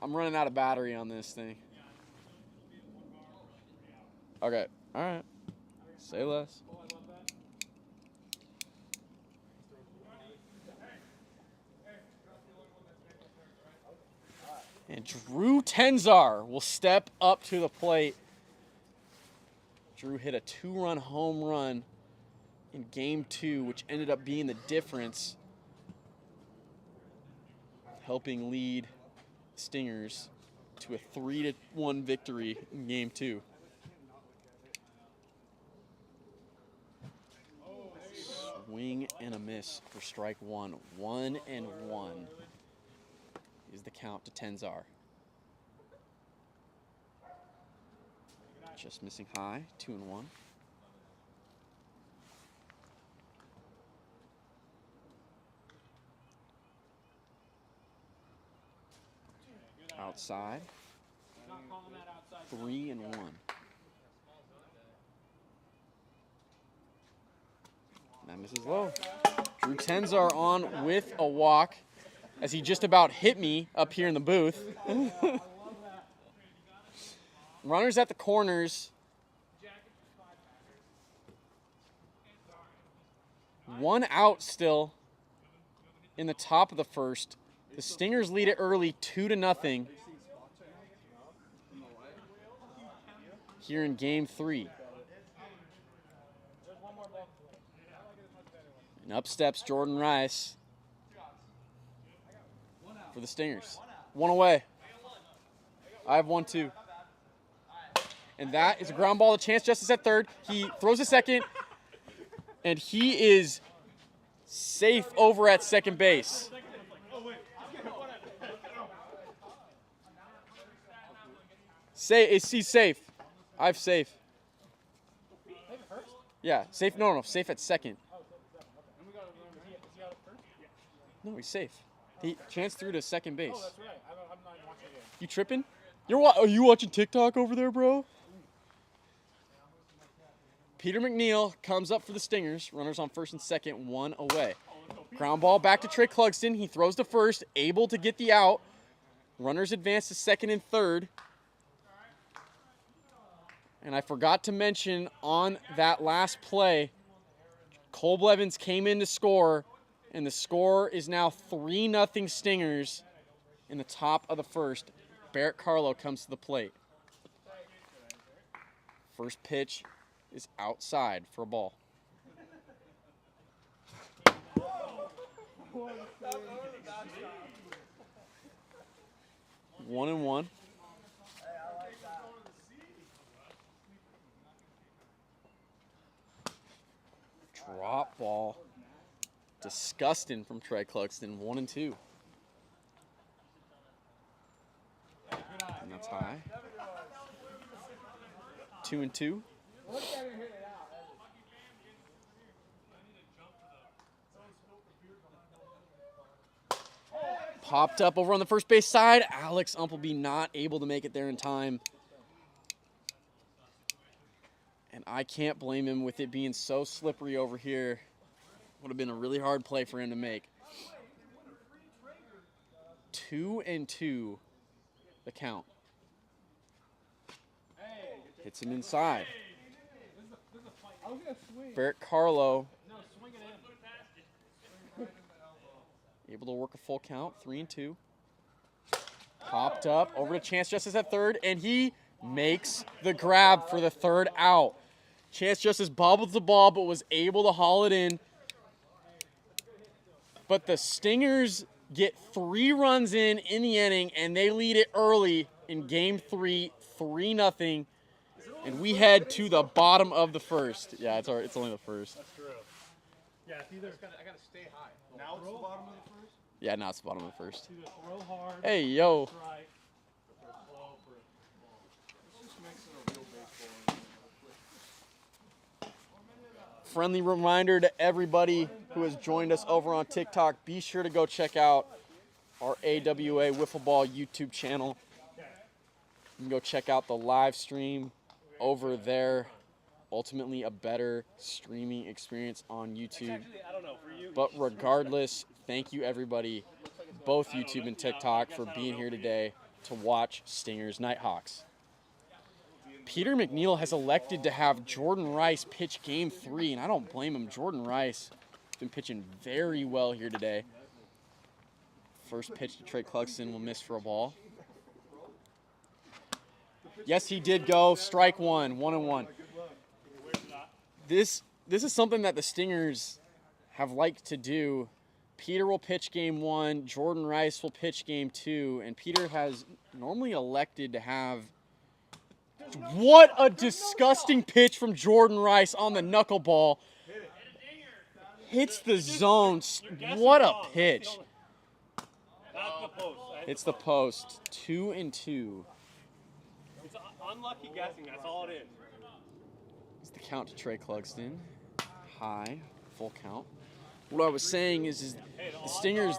I'm running out of battery on this thing. Okay, all right. Say less. And Drew Tenzar will step up to the plate. Drew hit a 2-run home run in game 2, which ended up being the difference, helping lead Stingers to a 3-1 victory in game 2. Swing and a miss for strike 1. 1-1 is the count to Tenzar. Just missing high, 2-1. Outside, 3-1. That misses low. Drew Tenzar on with a walk as he just about hit me up here in the booth. Runners at the corners. One out still in the top of the first. The Stingers lead it early 2-0 here in game 3. And up steps Jordan Rice for the Stingers. One away. I have 1-2. And that is a ground ball to Chance Justice at third. He throws a second, and he is safe over at second base. He's safe. I've safe. Yeah, safe. No, safe at second. No, he's safe. Chance threw to second base. Oh, that's right. I'm not watching it. You tripping? Are you watching TikTok over there, bro? Peter McNeil comes up for the Stingers. Runners on first and second, one away. Ground ball back to Trey Clugston. He throws to first, able to get the out. Runners advance to second and third. And I forgot to mention on that last play, Cole Blevins came in to score, and the score is now 3-0 Stingers in the top of the first. Barrett Carlo comes to the plate. First pitch is outside for a ball. 1-1. Drop ball. Disgusting from Trey Clugston. 1-2. And that's high. 2-2. Popped up over on the first base side. Alex Umpleby not able to make it there in time. And I can't blame him with it being so slippery over here. Would have been a really hard play for him to make. 2-2 the count. Hits him inside. Barrett Carlo able to work a full count, 3-2. Popped up over to Chance Justice at third, and he makes the grab for the third out. Chance Justice bobbled the ball, but was able to haul it in. But the Stingers get 3 runs in the inning, and they lead it early in game 3, 3-0. And we head to the bottom of the first. Yeah, it's only the first. That's true. Yeah, it's either I gotta stay high. Now it's the bottom of the first? Yeah, now it's the bottom of the first. Either throw hard. Hey, yo. Right. This just makes it a real baseball. Friendly reminder to everybody who has joined us over on TikTok, be sure to go check out our AWA Wiffle Ball YouTube channel. You can go check out the live stream over there. Ultimately a better streaming experience on YouTube. But regardless, thank you everybody, both YouTube and TikTok, for being here today to watch Stingers Nighthawks. Peter McNeil has elected to have Jordan Rice pitch game 3, and I don't blame him. Jordan Rice has been pitching very well here today. First pitch to Trey Clugston will miss for a ball. Yes, he did go. Strike one, 1-1. This is something that the Stingers have liked to do. Peter will pitch game 1, Jordan Rice will pitch game 2, and Peter has normally elected to have. What a disgusting pitch from Jordan Rice on the knuckleball. Hits the zone. What a pitch. Hits the post. 2-2. It's unlucky guessing. That's all it is. It's the count to Trey Clugston. High. Full count. What I was saying is the Stingers,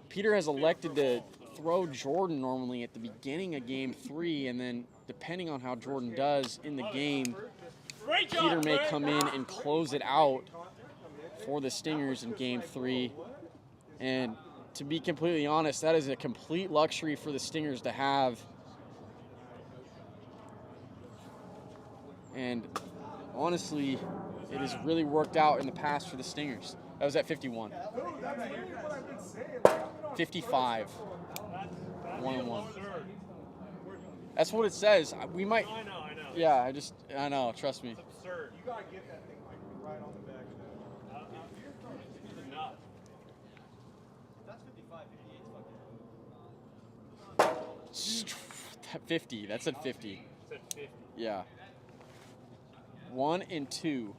Peter has elected to throw Jordan normally at the beginning of game 3, and then depending on how Jordan does in the game, Peter may come in and close it out for the Stingers in Game 3. And to be completely honest, that is a complete luxury for the Stingers to have. And honestly, it has really worked out in the past for the Stingers. That was at 51. 55. 1-1. That's what it says. We might. I know. Yeah, I know. Trust me. It's absurd. You gotta get that thing like right on the back of that. It's a nut. That's 55, 58 50. That's at 50. It's at 50. Yeah. 1 and 2.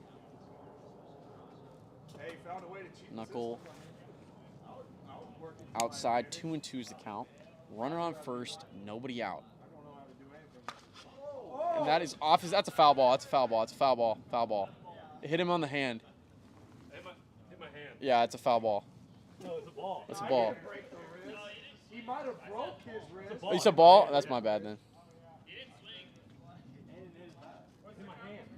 Hey, found a way to cheat. Knuckle outside. 2 and 2 is the count. Runner on first. Nobody out. And that is off. That's a foul ball. That's a foul ball. It's a foul ball. Foul ball. It hit him on the hand. Hit my hand. Yeah, it's a foul ball. No, it's a ball. That's a ball. He might have broke his wrist. Oh, you said ball? That's my bad then. It's in my hand.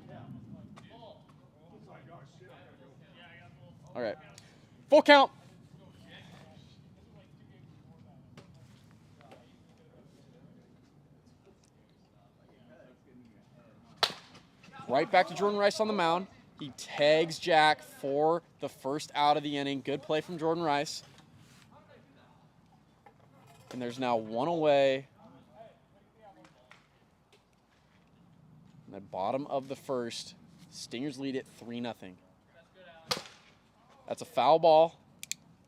All right. Full count. Right back to Jordan Rice on the mound. He tags Jack for the first out of the inning. Good play from Jordan Rice. And there's now 1 away. In the bottom of the first, Stingers lead it 3-0. That's a foul ball.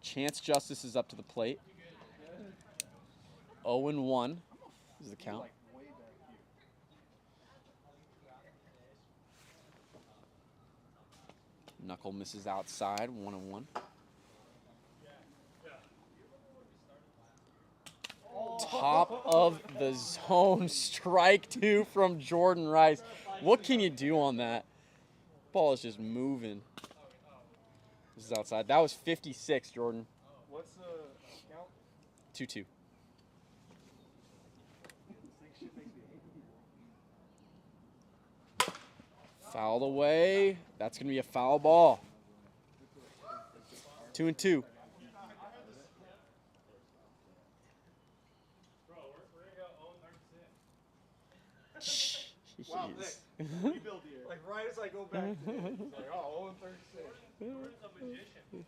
Chance Justice is up to the plate. 0-1 is the count. Knuckle misses outside, 1-1. Top of the zone, strike 2 from Jordan Rice. What can you do on that? Ball is just moving. This is outside. That was 56, Jordan. What's the count? 2-2. Fouled away. That's going to be a foul ball. 2-2. Wow, Nick. Rebuild here. Like right as I go back to it, it's like, oh, 0-36.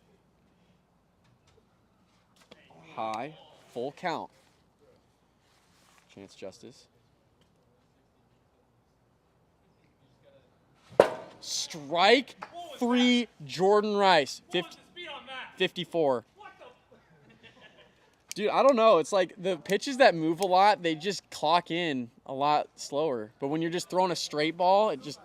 High, full count. Chance Justice. Strike 3, Jordan Rice. 54. Dude, I don't know. It's like the pitches that move a lot, they just clock in a lot slower. But when you're just throwing a straight ball, it just...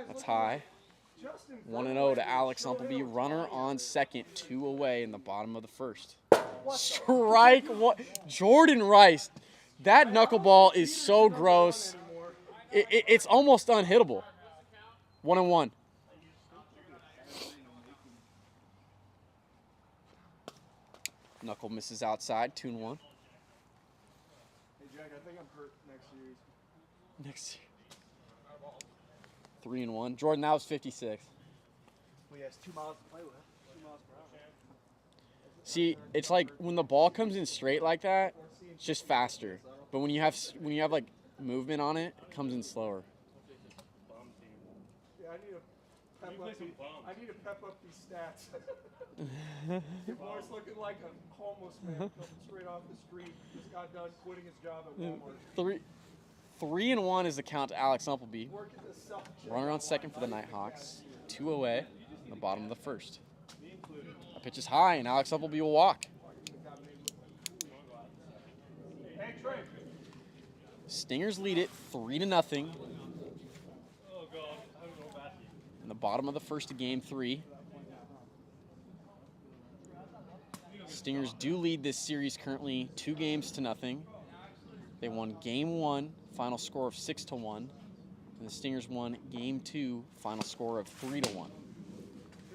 That's high. 1-0 to Alex Umpleby. Runner on second, 2 away in the bottom of the first. Strike 1. Jordan Rice. That knuckleball is so gross. It's almost unhittable. 1-1. Knuckle misses outside, 2-1. Hey, Jack, I think I'm hurt next series. Next year. 3-1. Jordan, that was 56. Well, he has 2 miles to play with. 2 miles per hour. See, it's like when the ball comes in straight like that, it's just faster. But when you have like movement on it, it comes in slower. Yeah, I need to pep up these stats. Your boy's looking like a homeless man coming straight off the street. Just got done quitting his job at Walmart. 3-1 is the count to Alex Umpleby. Working the self-check. Runner on second for the Nighthawks. 2 away in the bottom of the first. That pitch is high, and Alex Umpleby will walk. Hey, Trey. Stingers lead it 3-0. In the bottom of the first of Game 3. Stingers do lead this series currently 2-0. They won Game 1, final score of 6-1. And the Stingers won Game 2, final score of 3-1.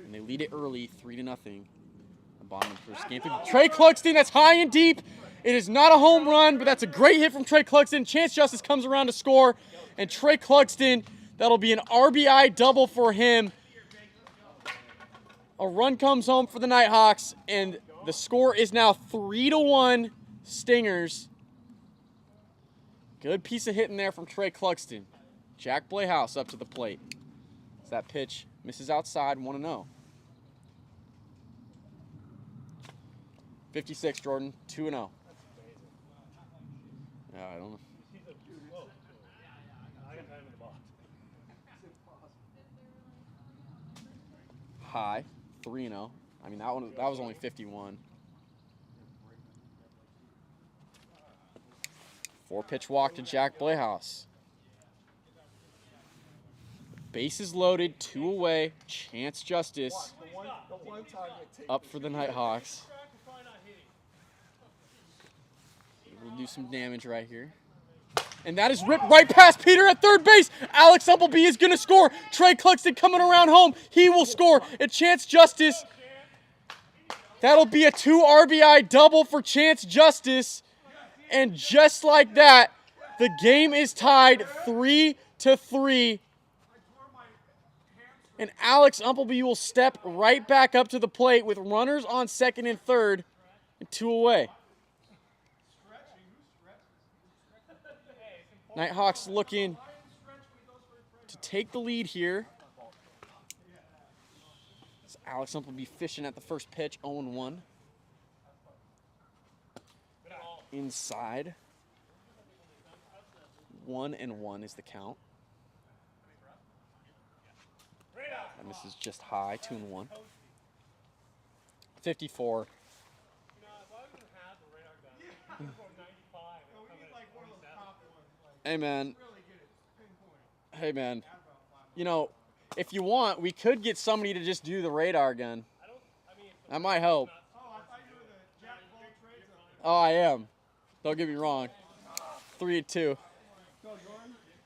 And they lead it early 3-0. The bottom of the first game. Trey Cluxton, that's high and deep. It is not a home run, but that's a great hit from Trey Clugston. Chance Justice comes around to score, and Trey Clugston, that'll be an RBI double for him. A run comes home for the Nighthawks, and the score is now 3-1 Stingers. Good piece of hitting there from Trey Clugston. Jack Playhouse up to the plate. As that pitch misses outside, 1-0. 56, Jordan, 2-0. Yeah, I don't know. High, 3-0. I mean, that was only 51. 4-pitch walk to Jack Playhouse. Bases loaded, 2 away. Chance Justice up for the Nighthawks. We'll do some damage right here. And that is ripped right past Peter at third base. Alex Umpleby is going to score. Trey Clugston coming around home. He will score. And Chance Justice, that'll be a 2 RBI double for Chance Justice. And just like that, the game is tied 3-3. And Alex Umpleby will step right back up to the plate with runners on second and third and 2 away. Nighthawks looking to take the lead here. It's Alex Umpleby fishing at the first pitch, 0-1. Inside. 1-1 is the count. And this is just high, 2-1. 54. Hey, man. Hey, man. You know, if you want, we could get somebody to just do the radar gun. That might help. Oh, I am. Don't get me wrong. 3-2.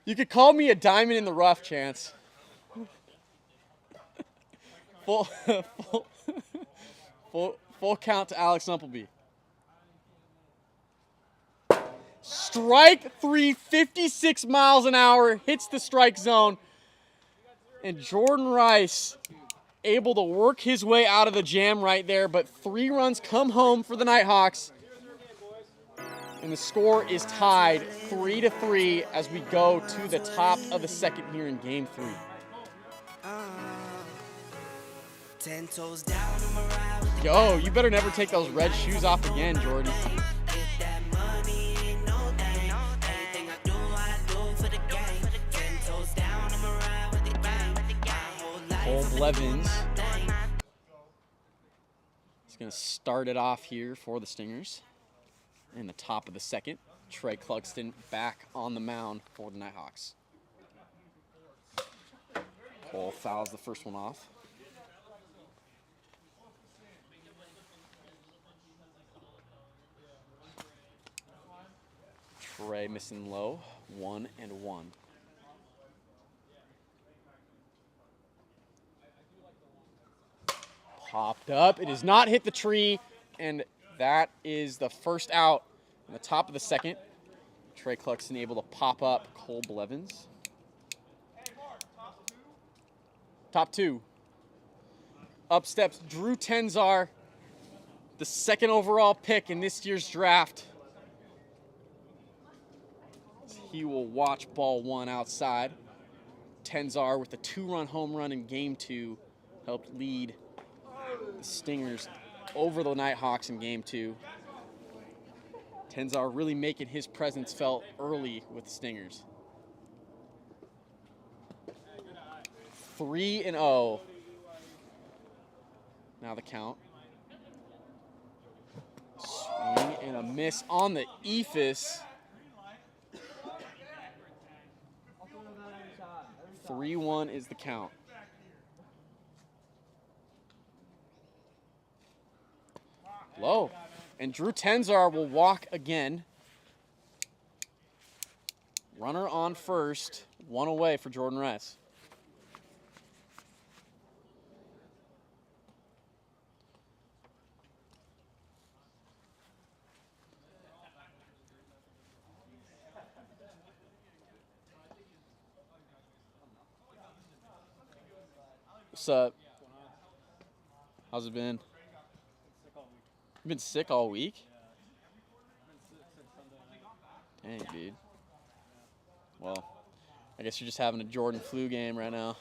You could call me a diamond in the rough, Chance. Full count to Alex Umpleby. Strike 3, 56 miles an hour, hits the strike zone. And Jordan Rice able to work his way out of the jam right there, but 3 runs come home for the Nighthawks. And the score is tied 3-3 as we go to the top of the second here in Game 3. 10 toes down, I'm a ride with the Yo, you better never take those red shoes off again, Jordan. get that money, ain't no thing. Anything I do for the game. 10 toes down, I'm a ride with the game. My whole life Cole I'm doing Blevins my thing. is going to start it off here for the Stingers. In the top of the second, Trey Clugston back on the mound for the Nighthawks. Cole fouls the first one off. Trey missing low, 1-1. Popped up. It does not hit the tree, and that is the first out in the top of the second. Trey Clugston able to pop up Cole Blevins. Top 2. Up steps Drew Tenzar, the second overall pick in this year's draft. He will watch ball 1 outside. Tenzar with a 2-run home run in Game 2 helped lead the Stingers over the Nighthawks in Game 2. Tenzar really making his presence felt early with the Stingers. 3-0. Now the count. Swing and a miss on the eephus. 3-1 is the count. Low. And Drew Tenzar will walk again. Runner on first. 1 away for Jordan Rice. What's up? How's it been? You been sick all week? Dang, dude. Well, I guess you're just having a Jordan flu game right now.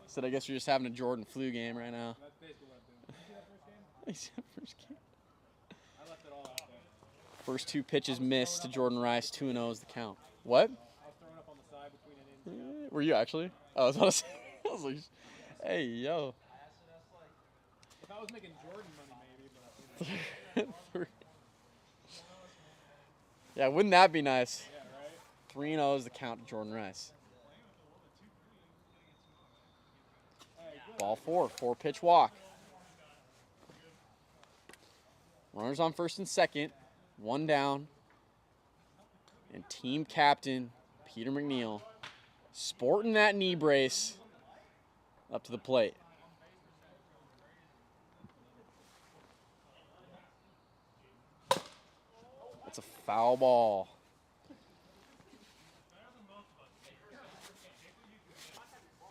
Said I guess you're just having a Jordan flu game right now. That's basically what I'm doing. First game. I left it all out there. First 2 pitches missed to Jordan Rice. 2-0 is the count. What? I was throwing up on the side between an in and out. Were you actually? Oh, I was about to say. I was like, hey, yo. If I was making Jordan money, maybe, but Yeah, wouldn't that be nice? yeah, right? 3-0 is the count to Jordan Rice. Ball 4, 4-pitch walk. Runners on first and second, 1 down. And team captain Peter McNeil sporting that knee brace up to the plate. That's a foul ball.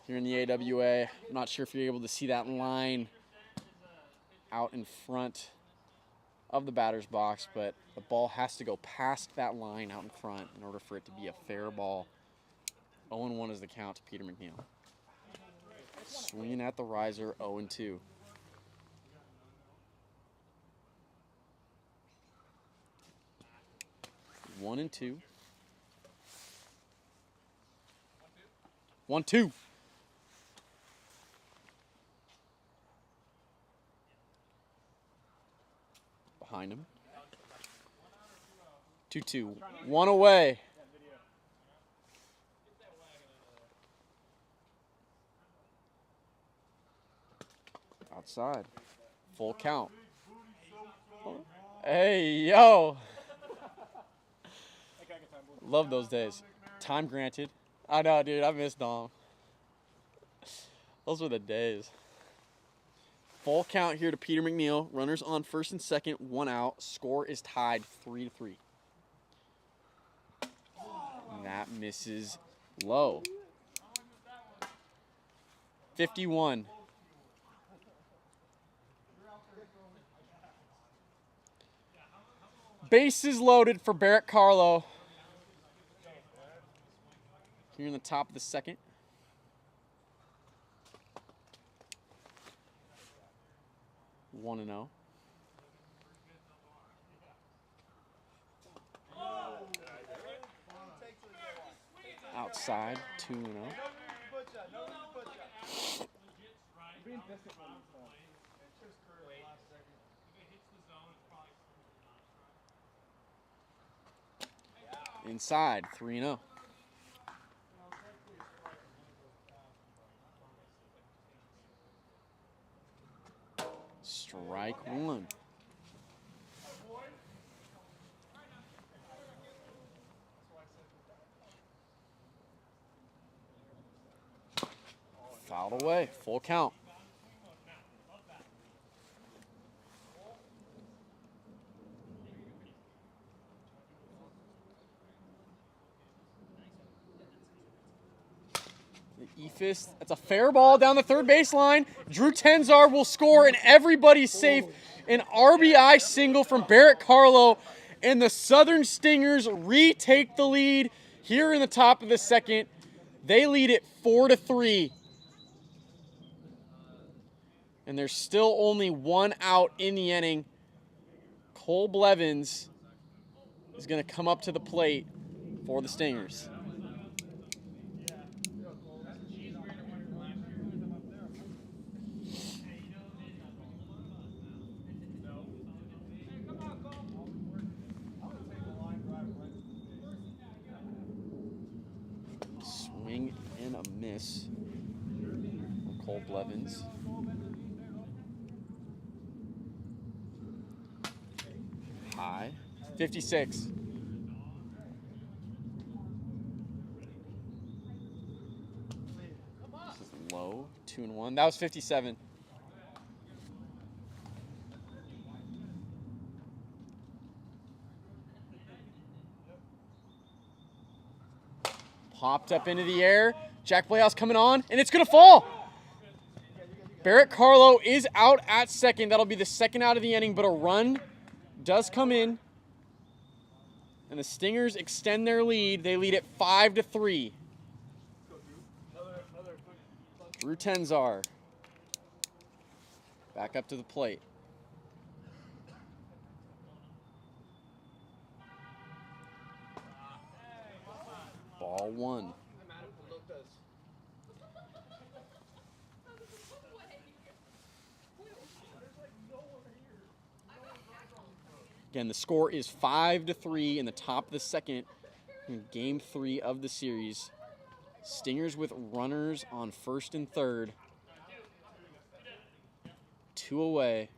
Here in the AWA, I'm not sure if you're able to see that line out in front of the batter's box, but the ball has to go past that line out in front in order for it to be a fair ball. 0-1 is the count to Peter McNeil. Swinging at the riser, 0-2. One and 2. 1-2. Behind him. 2-2. 1 away. Outside. Full count. Hey, yo. Love those days. Time granted. I know, dude. I miss Dom. Those were the days. Full count here to Peter McNeil. Runners on first and second, 1 out. Score is tied 3-3. And that misses low. 51. Bases loaded for Barrett Carlo. Here in the top of the second. One and 0. Outside, 2-0. Inside, 3-0. Strike 1. Fouled away. Full count. E-fist. That's a fair ball down the third baseline. Drew Tenzar will score, and everybody's safe. An RBI single from Barrett Carlo, and the Southern Stingers retake the lead here in the top of the second. They lead it 4-3. And there's still only 1 out in the inning. Cole Blevins is going to come up to the plate for the Stingers. Swing and a miss from Cole Blevins. High. 56. This is low. 2-1. That was 57. Popped up into the air. Jack Playhouse coming on, and it's going to fall. Barrett Carlo is out at second. That'll be the second out of the inning, but a run does come in. And the Stingers extend their lead. They lead at 5-3. Drew Tenzar back up to the plate. Ball one. Again, the score is 5-3 in the top of the second in game 3 of the series. Stingers with runners on first and third. 2 away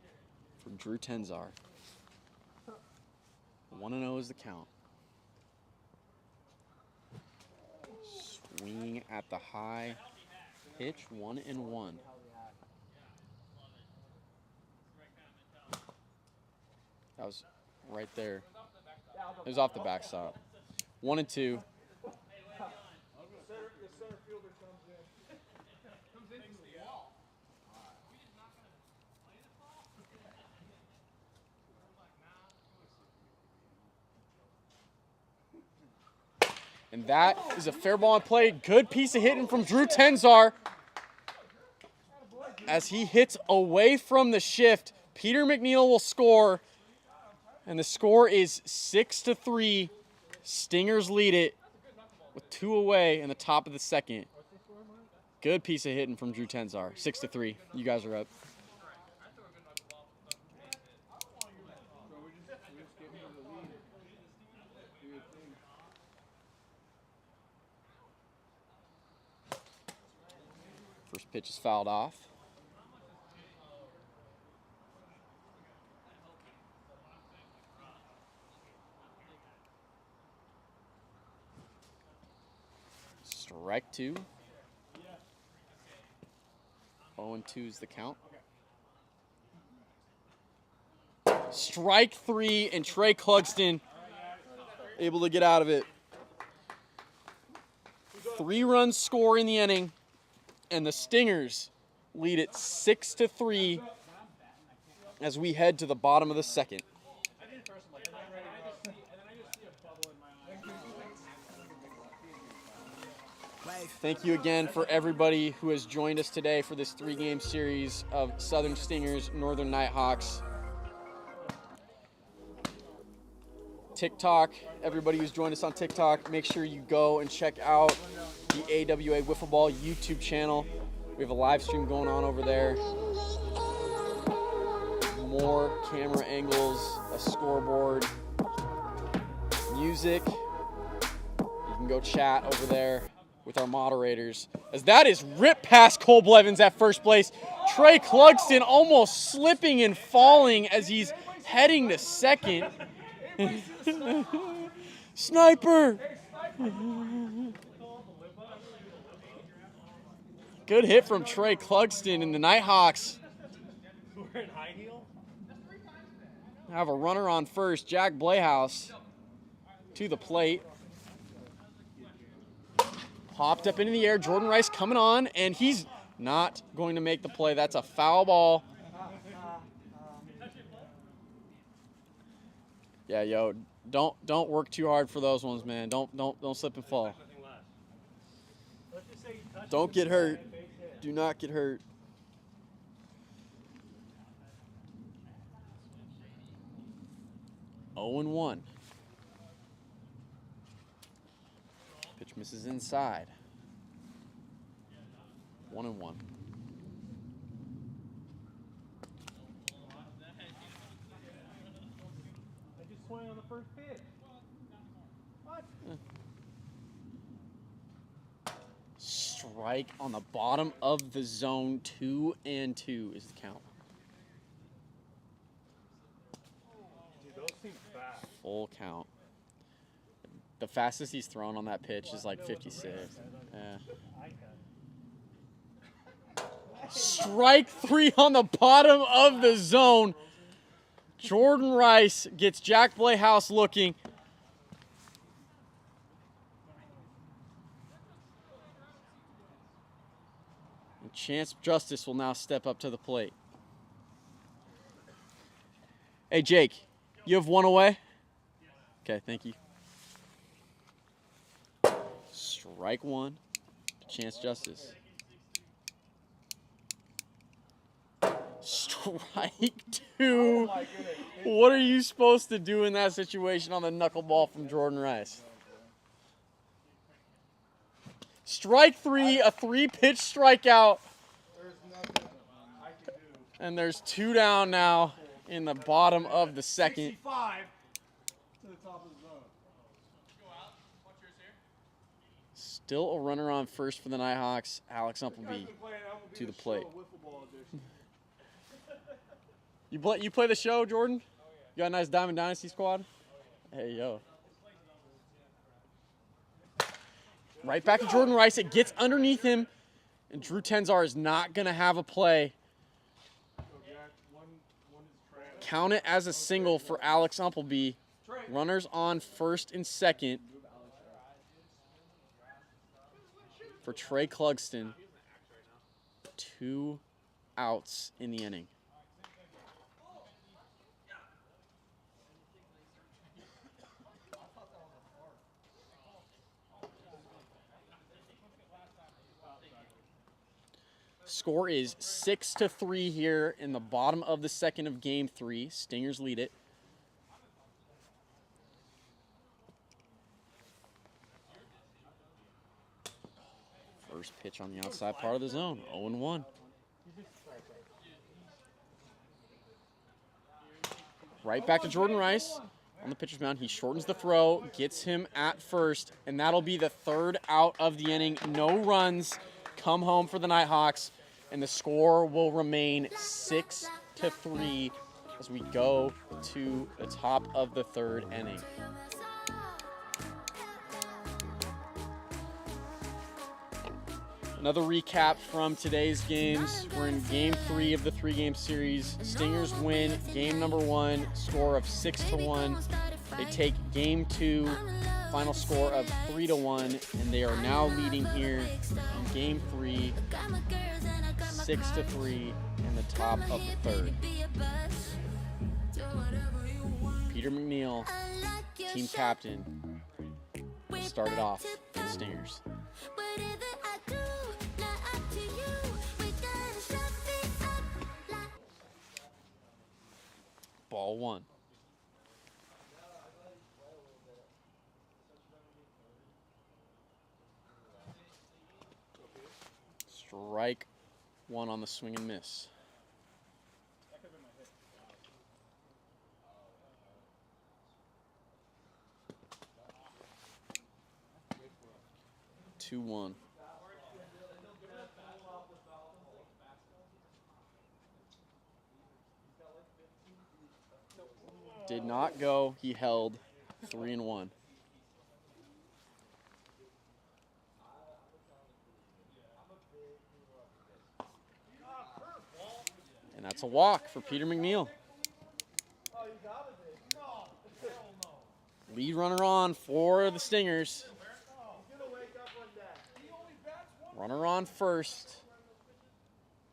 for Drew Tenzar. 1-0 is the count. Swinging at the high pitch, 1-1. That was right there. It was off the backstop. 1-2. The center fielder comes in. Comes into the wall. And that is a fair ball in play. Good piece of hitting from Drew Tenzar. As he hits away from the shift, Peter McNeil will score. And the score is 6-3. Stingers lead it with 2 away in the top of the second. Good piece of hitting from Drew Tenzar. 6-3. You guys are up. First pitch is fouled off. Strike 2. 0-2 is the count. Strike 3, and Trey Clugston able to get out of it. 3 runs score in the inning, and the Stingers lead it 6-3 as we head to the bottom of the second. Thank you again for everybody who has joined us today for this 3-game series of Southern Stingers, Northern Nighthawks. TikTok, everybody who's joined us on TikTok, make sure you go and check out the AWA Wiffle Ball YouTube channel. We have a live stream going on over there. More camera angles, a scoreboard, music. You can go chat over there with our moderators. As that is ripped past Cole Blevins at first base. Trey Clugston almost slipping and falling as he's heading to second. Sniper! Good hit from Trey Clugston and the Nighthawks. Wearing high heel? Have a runner on first, Jack Blayhouse to the plate. Popped up into the air, Jordan Rice coming on, and he's not going to make the play. That's a foul ball. Yeah, yo, don't work too hard for those ones, man. Don't slip and fall. Don't get hurt. Do not get hurt. Oh and 1. Pitch misses inside. 1 and 1. I just swung on the first pitch. What? Strike on the bottom of the zone. 2 and 2 is the count. Dude, those seem fast. Full count. The fastest he's thrown on that pitch is like 56. Yeah. Strike 3 on the bottom of the zone. Jordan Rice gets Jack Blayhouse looking. Chance Justice will now step up to the plate. Hey, Jake, you have one away? Okay, thank you. Strike one. Chance Justice. Strike two. What are you supposed to do in that situation on the knuckleball from Jordan Rice? Strike three, a 3-pitch strikeout. And there's 2 down now in the bottom of the second. 65 to the top of the zone. Still a runner on first for the Nighthawks. Alex Umpleby to the plate. You play the show, Jordan? You got a nice Diamond Dynasty squad? Hey, yo. Right back to Jordan Rice. It gets underneath him, and Drew Tenzar is not going to have a play. Count it as a single for Alex Umpleby. Runners on first and second for Trey Clugston. 2 outs in the inning. Score is 6-3 here in the bottom of the second of Game 3. Stingers lead it. First pitch on the outside part of the zone, 0-1. Right back to Jordan Rice on the pitcher's mound. He shortens the throw, gets him at first, and that'll be the 3rd out of the inning. No runs come home for the Nighthawks, and the score will remain 6-3 as we go to the top of the 3rd inning. Another recap from today's games. We're in Game 3 of the 3-game series. Stingers win Game number 1, score of 6-1. They take Game 2, final score of 3-1, and they are now leading here in Game 3, 6-3 in the top of the 3rd. Peter McNeil, team captain, started off for the Stingers. Ball 1. Strike 1 on the swing and miss. Two one. Did not go. He held 3-1. And that's a walk for Peter McNeil. Lead runner on for the Stingers. Runner on first.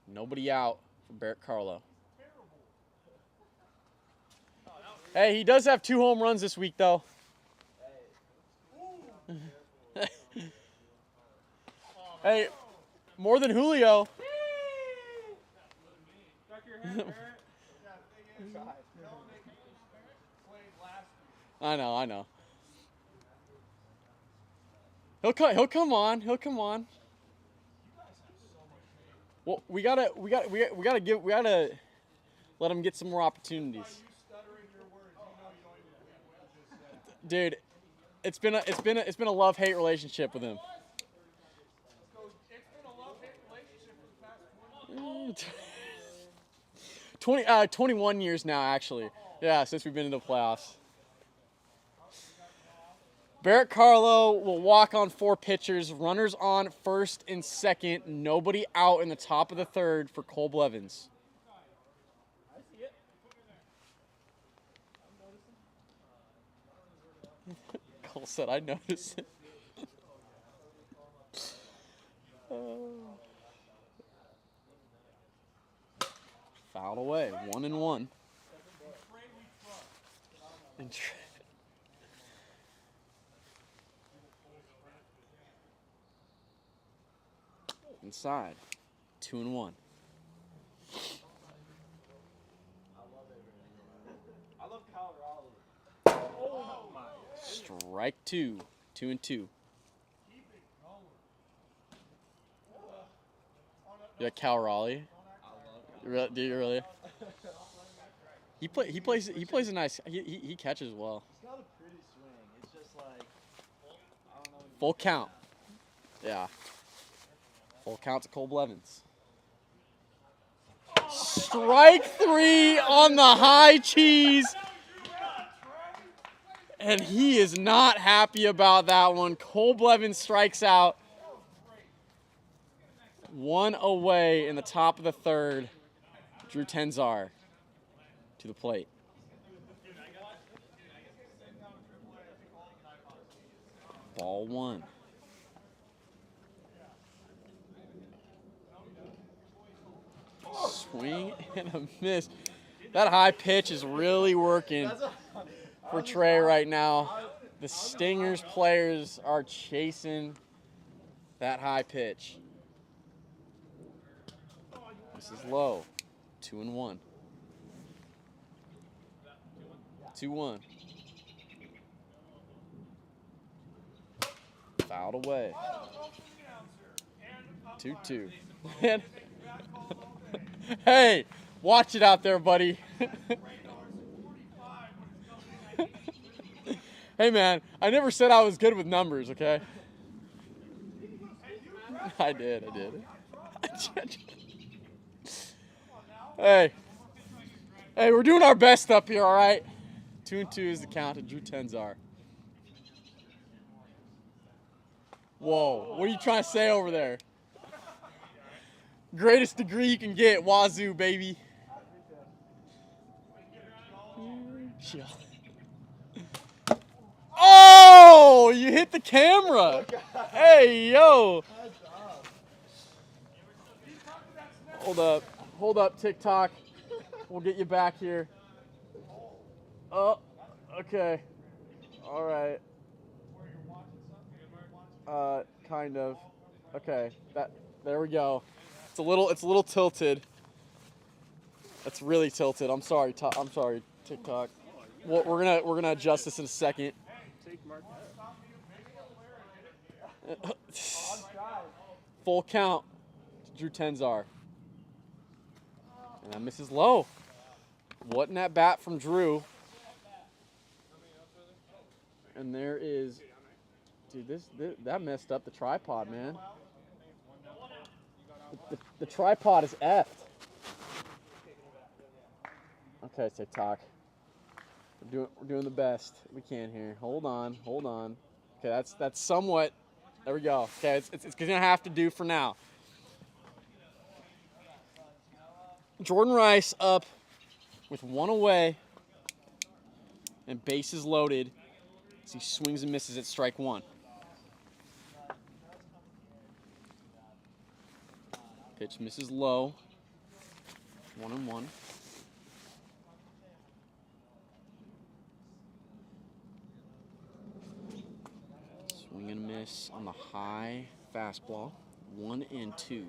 Nobody out for Barrett Carlo. Hey, he does have 2 home runs this week, though. Hey, more than Julio. I know. He'll come on. Well, we gotta let him get some more opportunities. Dude, it's been a love-hate relationship with him. It's been a love-hate relationship for the past 20. 21 years now, actually. Yeah, since we've been in the playoffs. Barrett Carlo will walk on 4 pitchers. Runners on first and second. Nobody out in the top of the 3rd for Cole Blevins. Cole said, I noticed it. Fouled away. 1-1. And inside. 2-1. I love Colorado. Strike 2. 2-2. You like Cal Raleigh? Do you really? He plays a nice. He catches well. It's not a pretty swing. It's just like, I don't know. Full count. Yeah. Full count to Cole Blevins. Strike 3 on the high cheese. And he is not happy about that one. Cole Blevins strikes out. 1 away in the top of the third. Drew Tenzar to the plate. Ball 1. Swing and a miss. That high pitch is really working for Trey right now. The Stingers players are chasing that high pitch. This is low. 2-1. 2-1. Fouled away. 2-2. Hey, watch it out there, buddy. Hey, man, I never said I was good with numbers, okay? I did. Hey, we're doing our best up here, all right? 2-2 is the count to Drew Tenzar. Whoa, what are you trying to say over there? Greatest degree you can get, Wazoo, baby. Chill. Oh, you hit the camera. Hey, yo. Hold up, TikTok. We'll get you back here. Oh, okay. All right. Kind of. Okay. There we go. It's a little tilted. It's really tilted. I'm sorry, TikTok. Well, we're gonna adjust this in a second. Full count to Drew Tenzar. And that misses low. Wasn't that bat from Drew? And there is, dude, that messed up the tripod, man. The tripod is effed. Okay, TikTok. We're doing the best we can here. Hold on. Okay, that's somewhat. There we go. Okay, it's gonna have to do for now. Jordan Rice up with 1 away and bases loaded as he swings and misses at strike 1. Pitch misses low. 1-1. Swing and a miss on the high fastball. 1-2.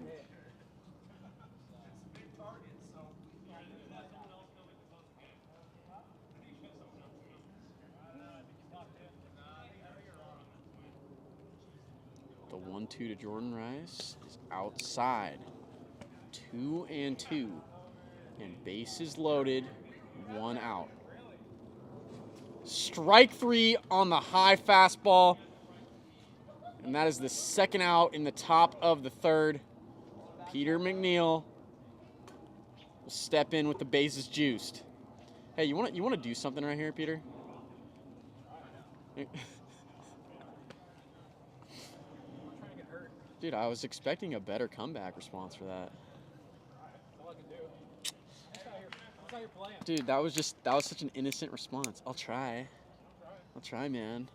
The 1-2 to Jordan Rice is outside. 2-2. And bases loaded. 1 out. Strike 3 on the high fastball. And that is the second out in the top of the third. Peter McNeil will step in with the bases juiced. Hey, you want to do something right here, Peter? Dude, I was expecting a better comeback response for that. Dude, that was such an innocent response. I'll try, man.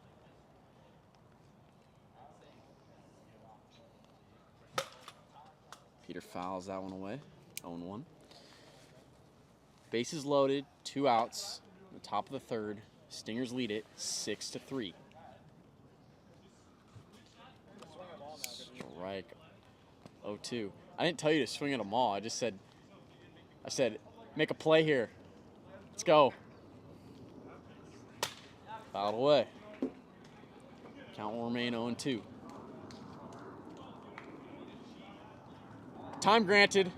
Peter fouls that one away. 0-1. Bases loaded, 2 outs. The top of the third. Stingers lead it 6-3. Strike 0-2. I didn't tell you to swing at them all. I said, make a play here. Let's go. Fouled away. Count will remain 0-2. Time granted.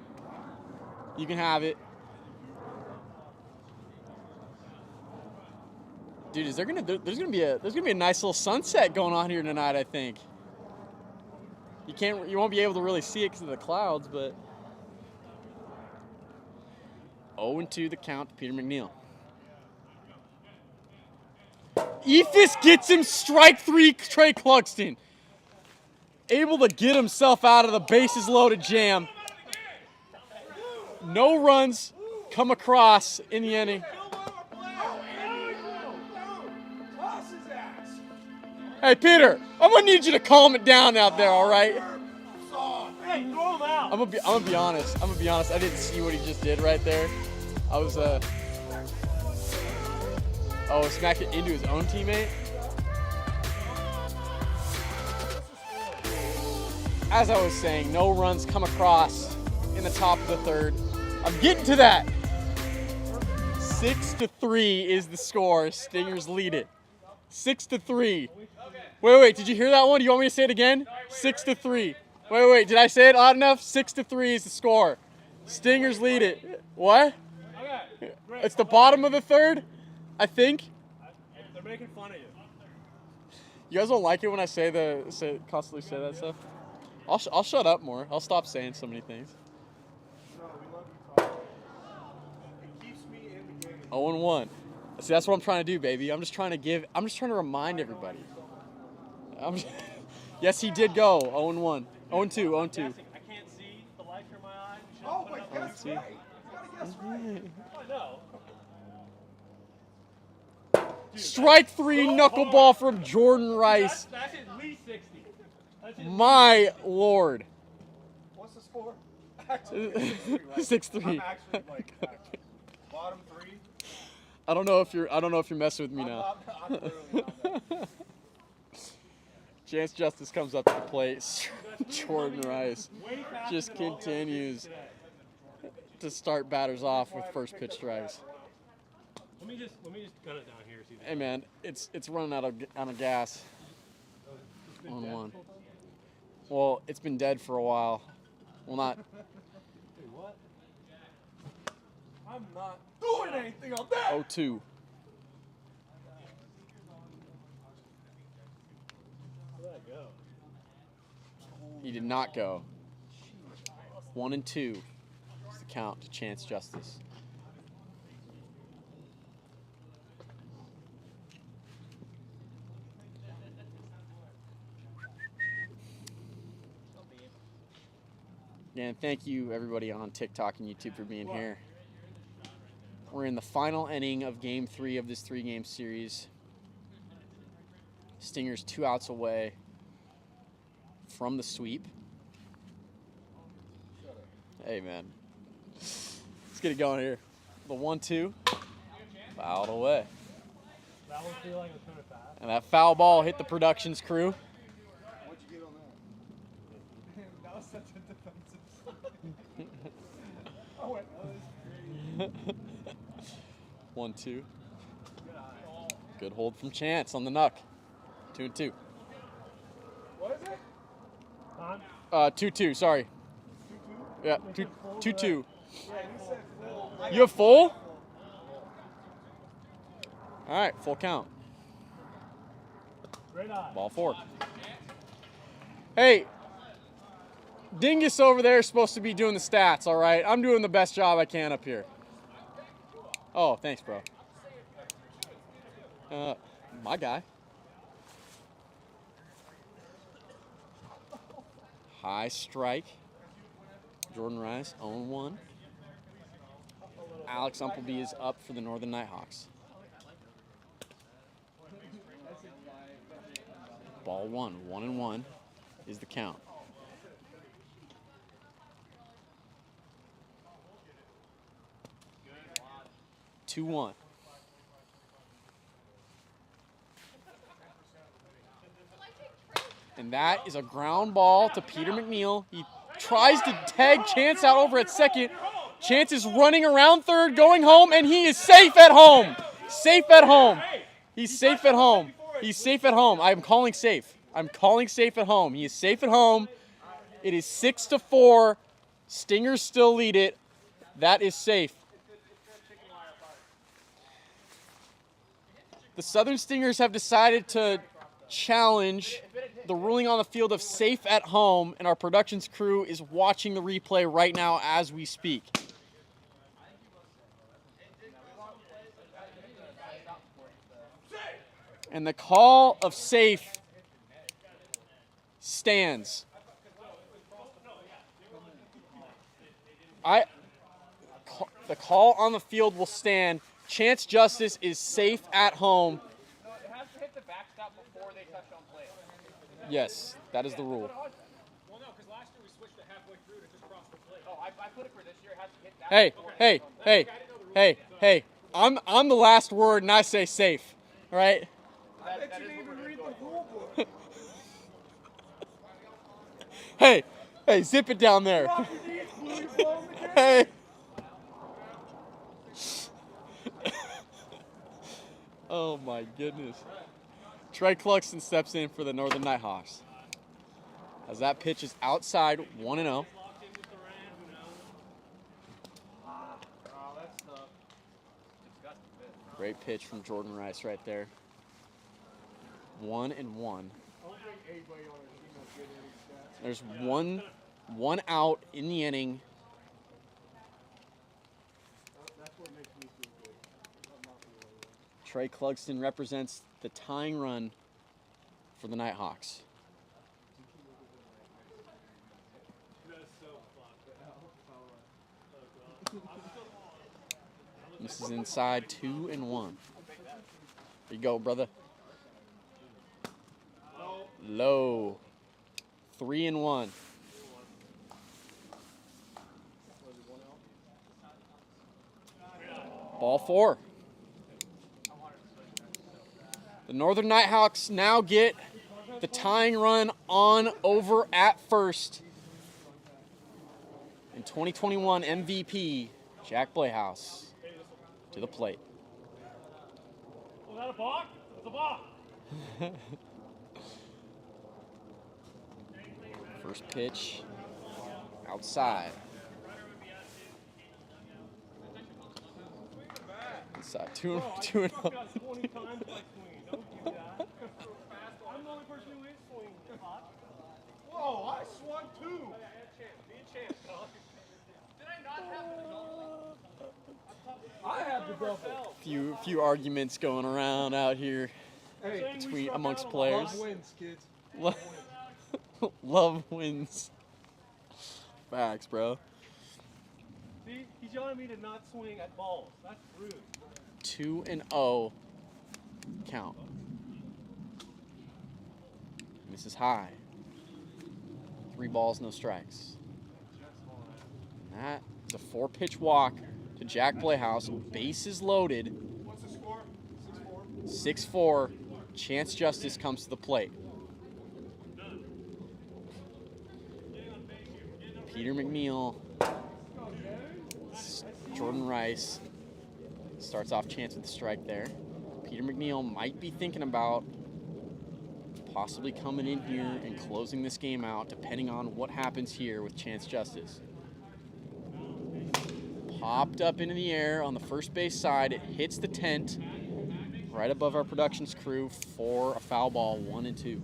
You can have it. Dude, there's gonna be a nice little sunset going on here tonight, I think. You won't be able to really see it because of the clouds, but 0-2 the count to Peter McNeil. Ephus gets him strike 3, Trey Clugston. Able to get himself out of the bases loaded jam. No runs come across in the inning. Hey, Peter, I'm going to need you to calm it down out there, all right? Hey, throw him out. I'm gonna be honest. I didn't see what he just did right there. I was smacked it into his own teammate. As I was saying, no runs come across in the top of the third. I'm getting to that. 6-3 is the score. Stingers lead it. 6-3. Wait, did you hear that one? Do you want me to say it again? 6-3. Wait, did I say it loud enough? 6-3 is the score. Stingers lead it. What? Okay, great. It's the bottom of the third, I think. They're making fun of you. You guys don't like it when I constantly say that stuff? I'll shut up more. I'll stop saying so many things. No, we love you, Carl. It keeps me in the game. 0-1. See, that's what I'm trying to do, baby. I'm just trying to remind everybody. Yes, he did go 0-1. 0-2. I can't see the light from my eye. Oh, but guess right. You gotta guess right. I know. Strike 3 knuckleball from Jordan Rice. That's at least 60. That's at My lord. What's the score? Actually, 6-3. I'm actually like bottom 3. I don't know if you're messing with me now. I'm literally on that. Chance Justice comes up to the plate. Jordan Rice way faster just than all the other continues pitches today. to start batters off with first pitch strikes. Let me just gun it down here. See Hey man, it's running out of gas. 1-1. Well, it's been dead for a while. Well, not. Wait, what? I'm not doing anything on that. 0-2. Where'd that go? He did not go. 1-2 is the count to Chance Justice. Again, thank you everybody on TikTok and YouTube for being here. We're in the final inning of Game 3 of this 3-game series. Stingers 2 outs away from the sweep. Hey, man. Let's get it going here. The 1-2. Fouled away. That one feel like it was kind of fast. And that foul ball hit the productions crew. What'd you get on that? That was such a defensive slide. I went, that was crazy. 1-2. Good hold from Chance on the knuck. 2-2. What is it? Time? 2-2, sorry. 2-2? Yeah, 2-2. Yeah, you said full. You have full? All right, full count. Great eye. Ball 4. Hey, Dingus over there is supposed to be doing the stats, all right? I'm doing the best job I can up here. Oh, thanks, bro. My guy. High strike. Jordan Rice, 0-1. Alex Umpleby is up for the Northern Nighthawks. Ball 1, 1-1 is the count. 2-1. And that is a ground ball to Peter McNeil. He tries to tag Chance out over at second. Chance is running around third, going home, and he is safe at home. Safe at home. He's safe at home. He's safe at home. I'm calling safe. I'm calling safe at home. He is safe at home. It is 6-4. Stingers still lead it. That is safe. The Southern Stingers have decided to challenge the ruling on the field of safe at home, and our productions crew is watching the replay right now as we speak. And the call of safe stands. The call on the field will stand. Chance Justice is safe at home. No, it has to hit the backstop before they touch on play. Yes, that is the rule. Well, no, because last year we switched it halfway through to just cross the plate. Oh, I put it for this year. It has to hit that. Hey. I'm the last word, and I say safe. All right? I bet you didn't even read the rule book. Hey, zip it down there. Hey. Oh my goodness. Trey Cluxton steps in for the Northern Nighthawks. As that pitch is outside 1-0. Great pitch from Jordan Rice right there. 1-1. There's one out in the inning. Trey Clugston represents the tying run for the Nighthawks. This is inside 2-1. There you go, brother. Low. 3-1. Ball 4. The Northern Nighthawks now get the tying run on over at first. In 2021 MVP, Jack Playhouse to the plate. Was that a balk? It's a balk. First pitch outside. Inside 2-0. Whoa, I swung too. I have the double. Few arguments going around out here amongst players. Love wins, kids. Love wins. Facts, bro. See, he's yelling at me to not swing at balls. That's rude. 2-0 count. Misses high. 3 balls, no strikes. And that is a 4-pitch walk to Jack Playhouse. Bases loaded. What's the score? 6-4. 6-4? Chance Justice comes to the plate. Peter McNeil. Jordan Rice starts off Chance with the strike there. Peter McNeil might be thinking about possibly coming in here and closing this game out, depending on what happens here with Chance Justice. Popped up into the air on the first base side. It hits the tent right above our productions crew for a foul ball, 1-2.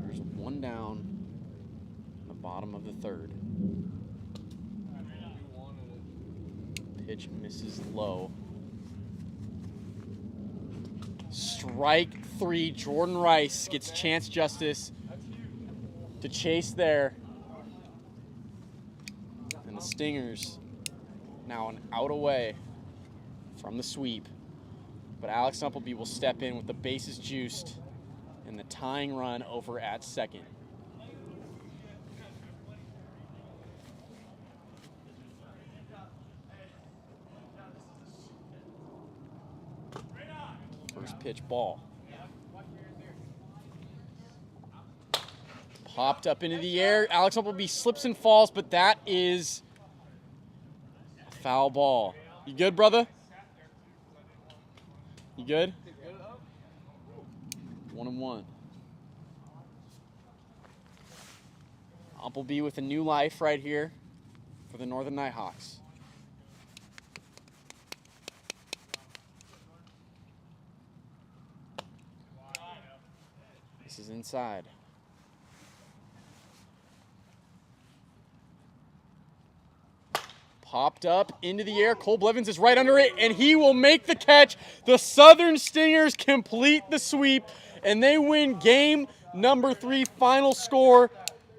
There's 1 down in the bottom of the 3rd. Pitch misses low. Strike 3. Jordan Rice gets Chance Justice to chase there. And the Stingers now an out away from the sweep. But Alex Umpleby will step in with the bases juiced and the tying run over at second. First pitch ball. Popped up into the air. Alex Humbleby slips and falls, but that is a foul ball. You good, brother? You good? 1-1. Humbleby with a new life right here for the Northern Nighthawks. This is inside. Popped up into the air. Cole Blevins is right under it, and he will make the catch. The Southern Stingers complete the sweep, and they win game number 3. Final score,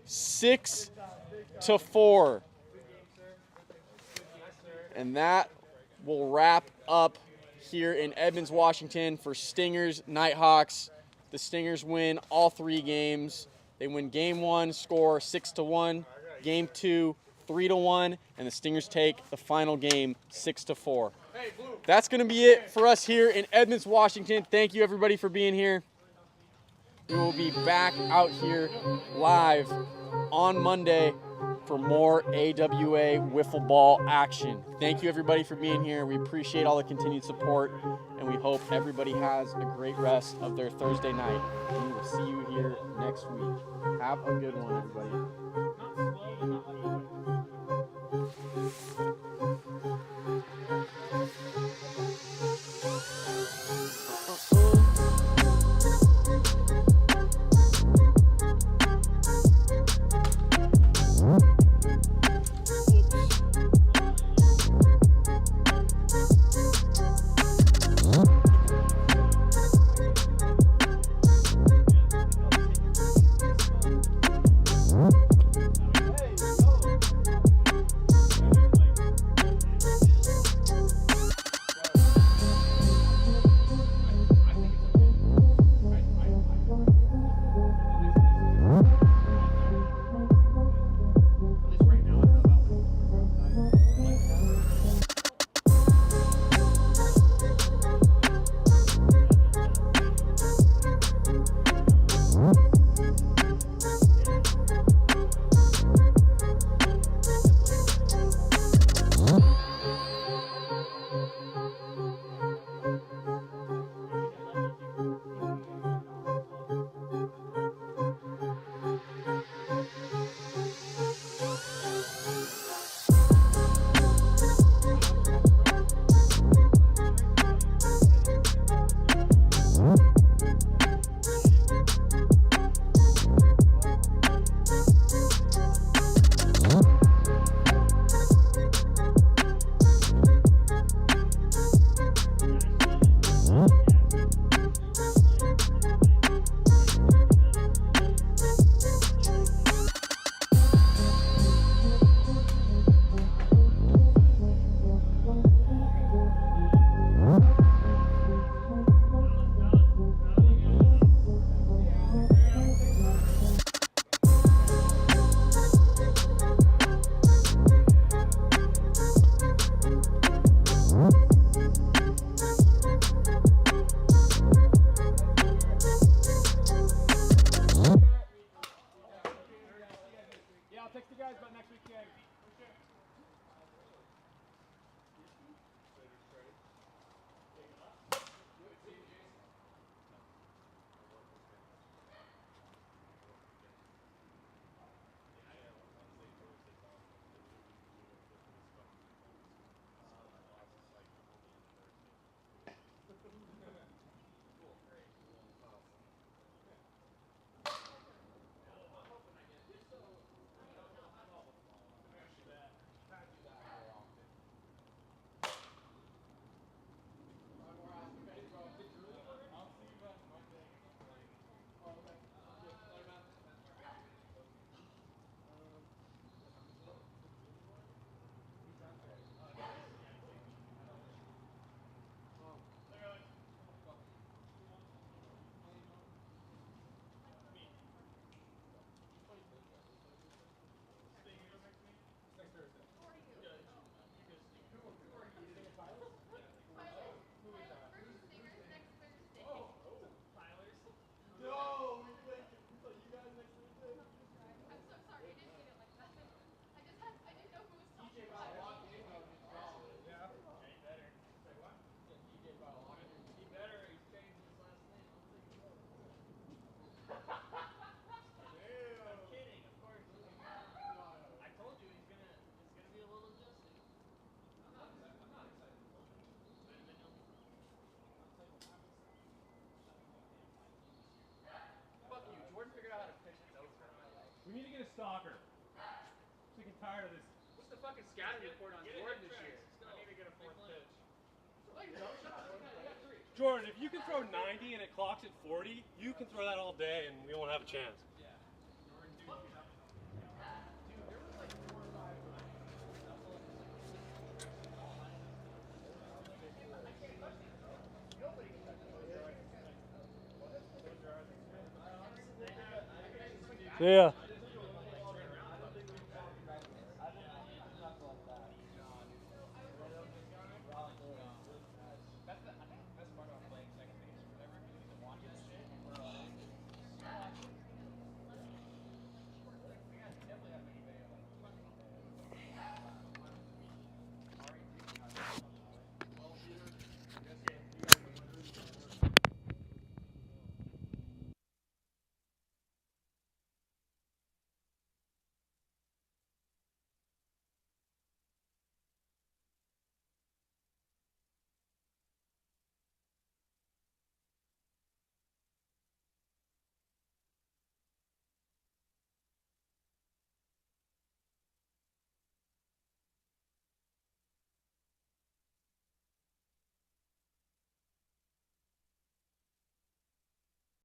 6-4. And that will wrap up here in Edmonds, Washington for Stingers Nighthawks. The Stingers win all 3 games. They win game 1, score 6-1. Game 2, 3-1, and the Stingers take the final game 6-4. That's going to be it for us here in Edmonds, Washington. Thank you, everybody, for being here. We will be back out here live on Monday for more AWA Wiffle Ball action. Thank you, everybody, for being here. We appreciate all the continued support, and we hope everybody has a great rest of their Thursday night. And we will see you here next week. Have a good one, everybody. soccer. Sick and tired of this. What's the fucking scouting report on Jordan this year? I need to get a fourth pitch. Jordan, if you can throw 90 and it clocks at 40, you can throw that all day and we won't have a chance. Yeah.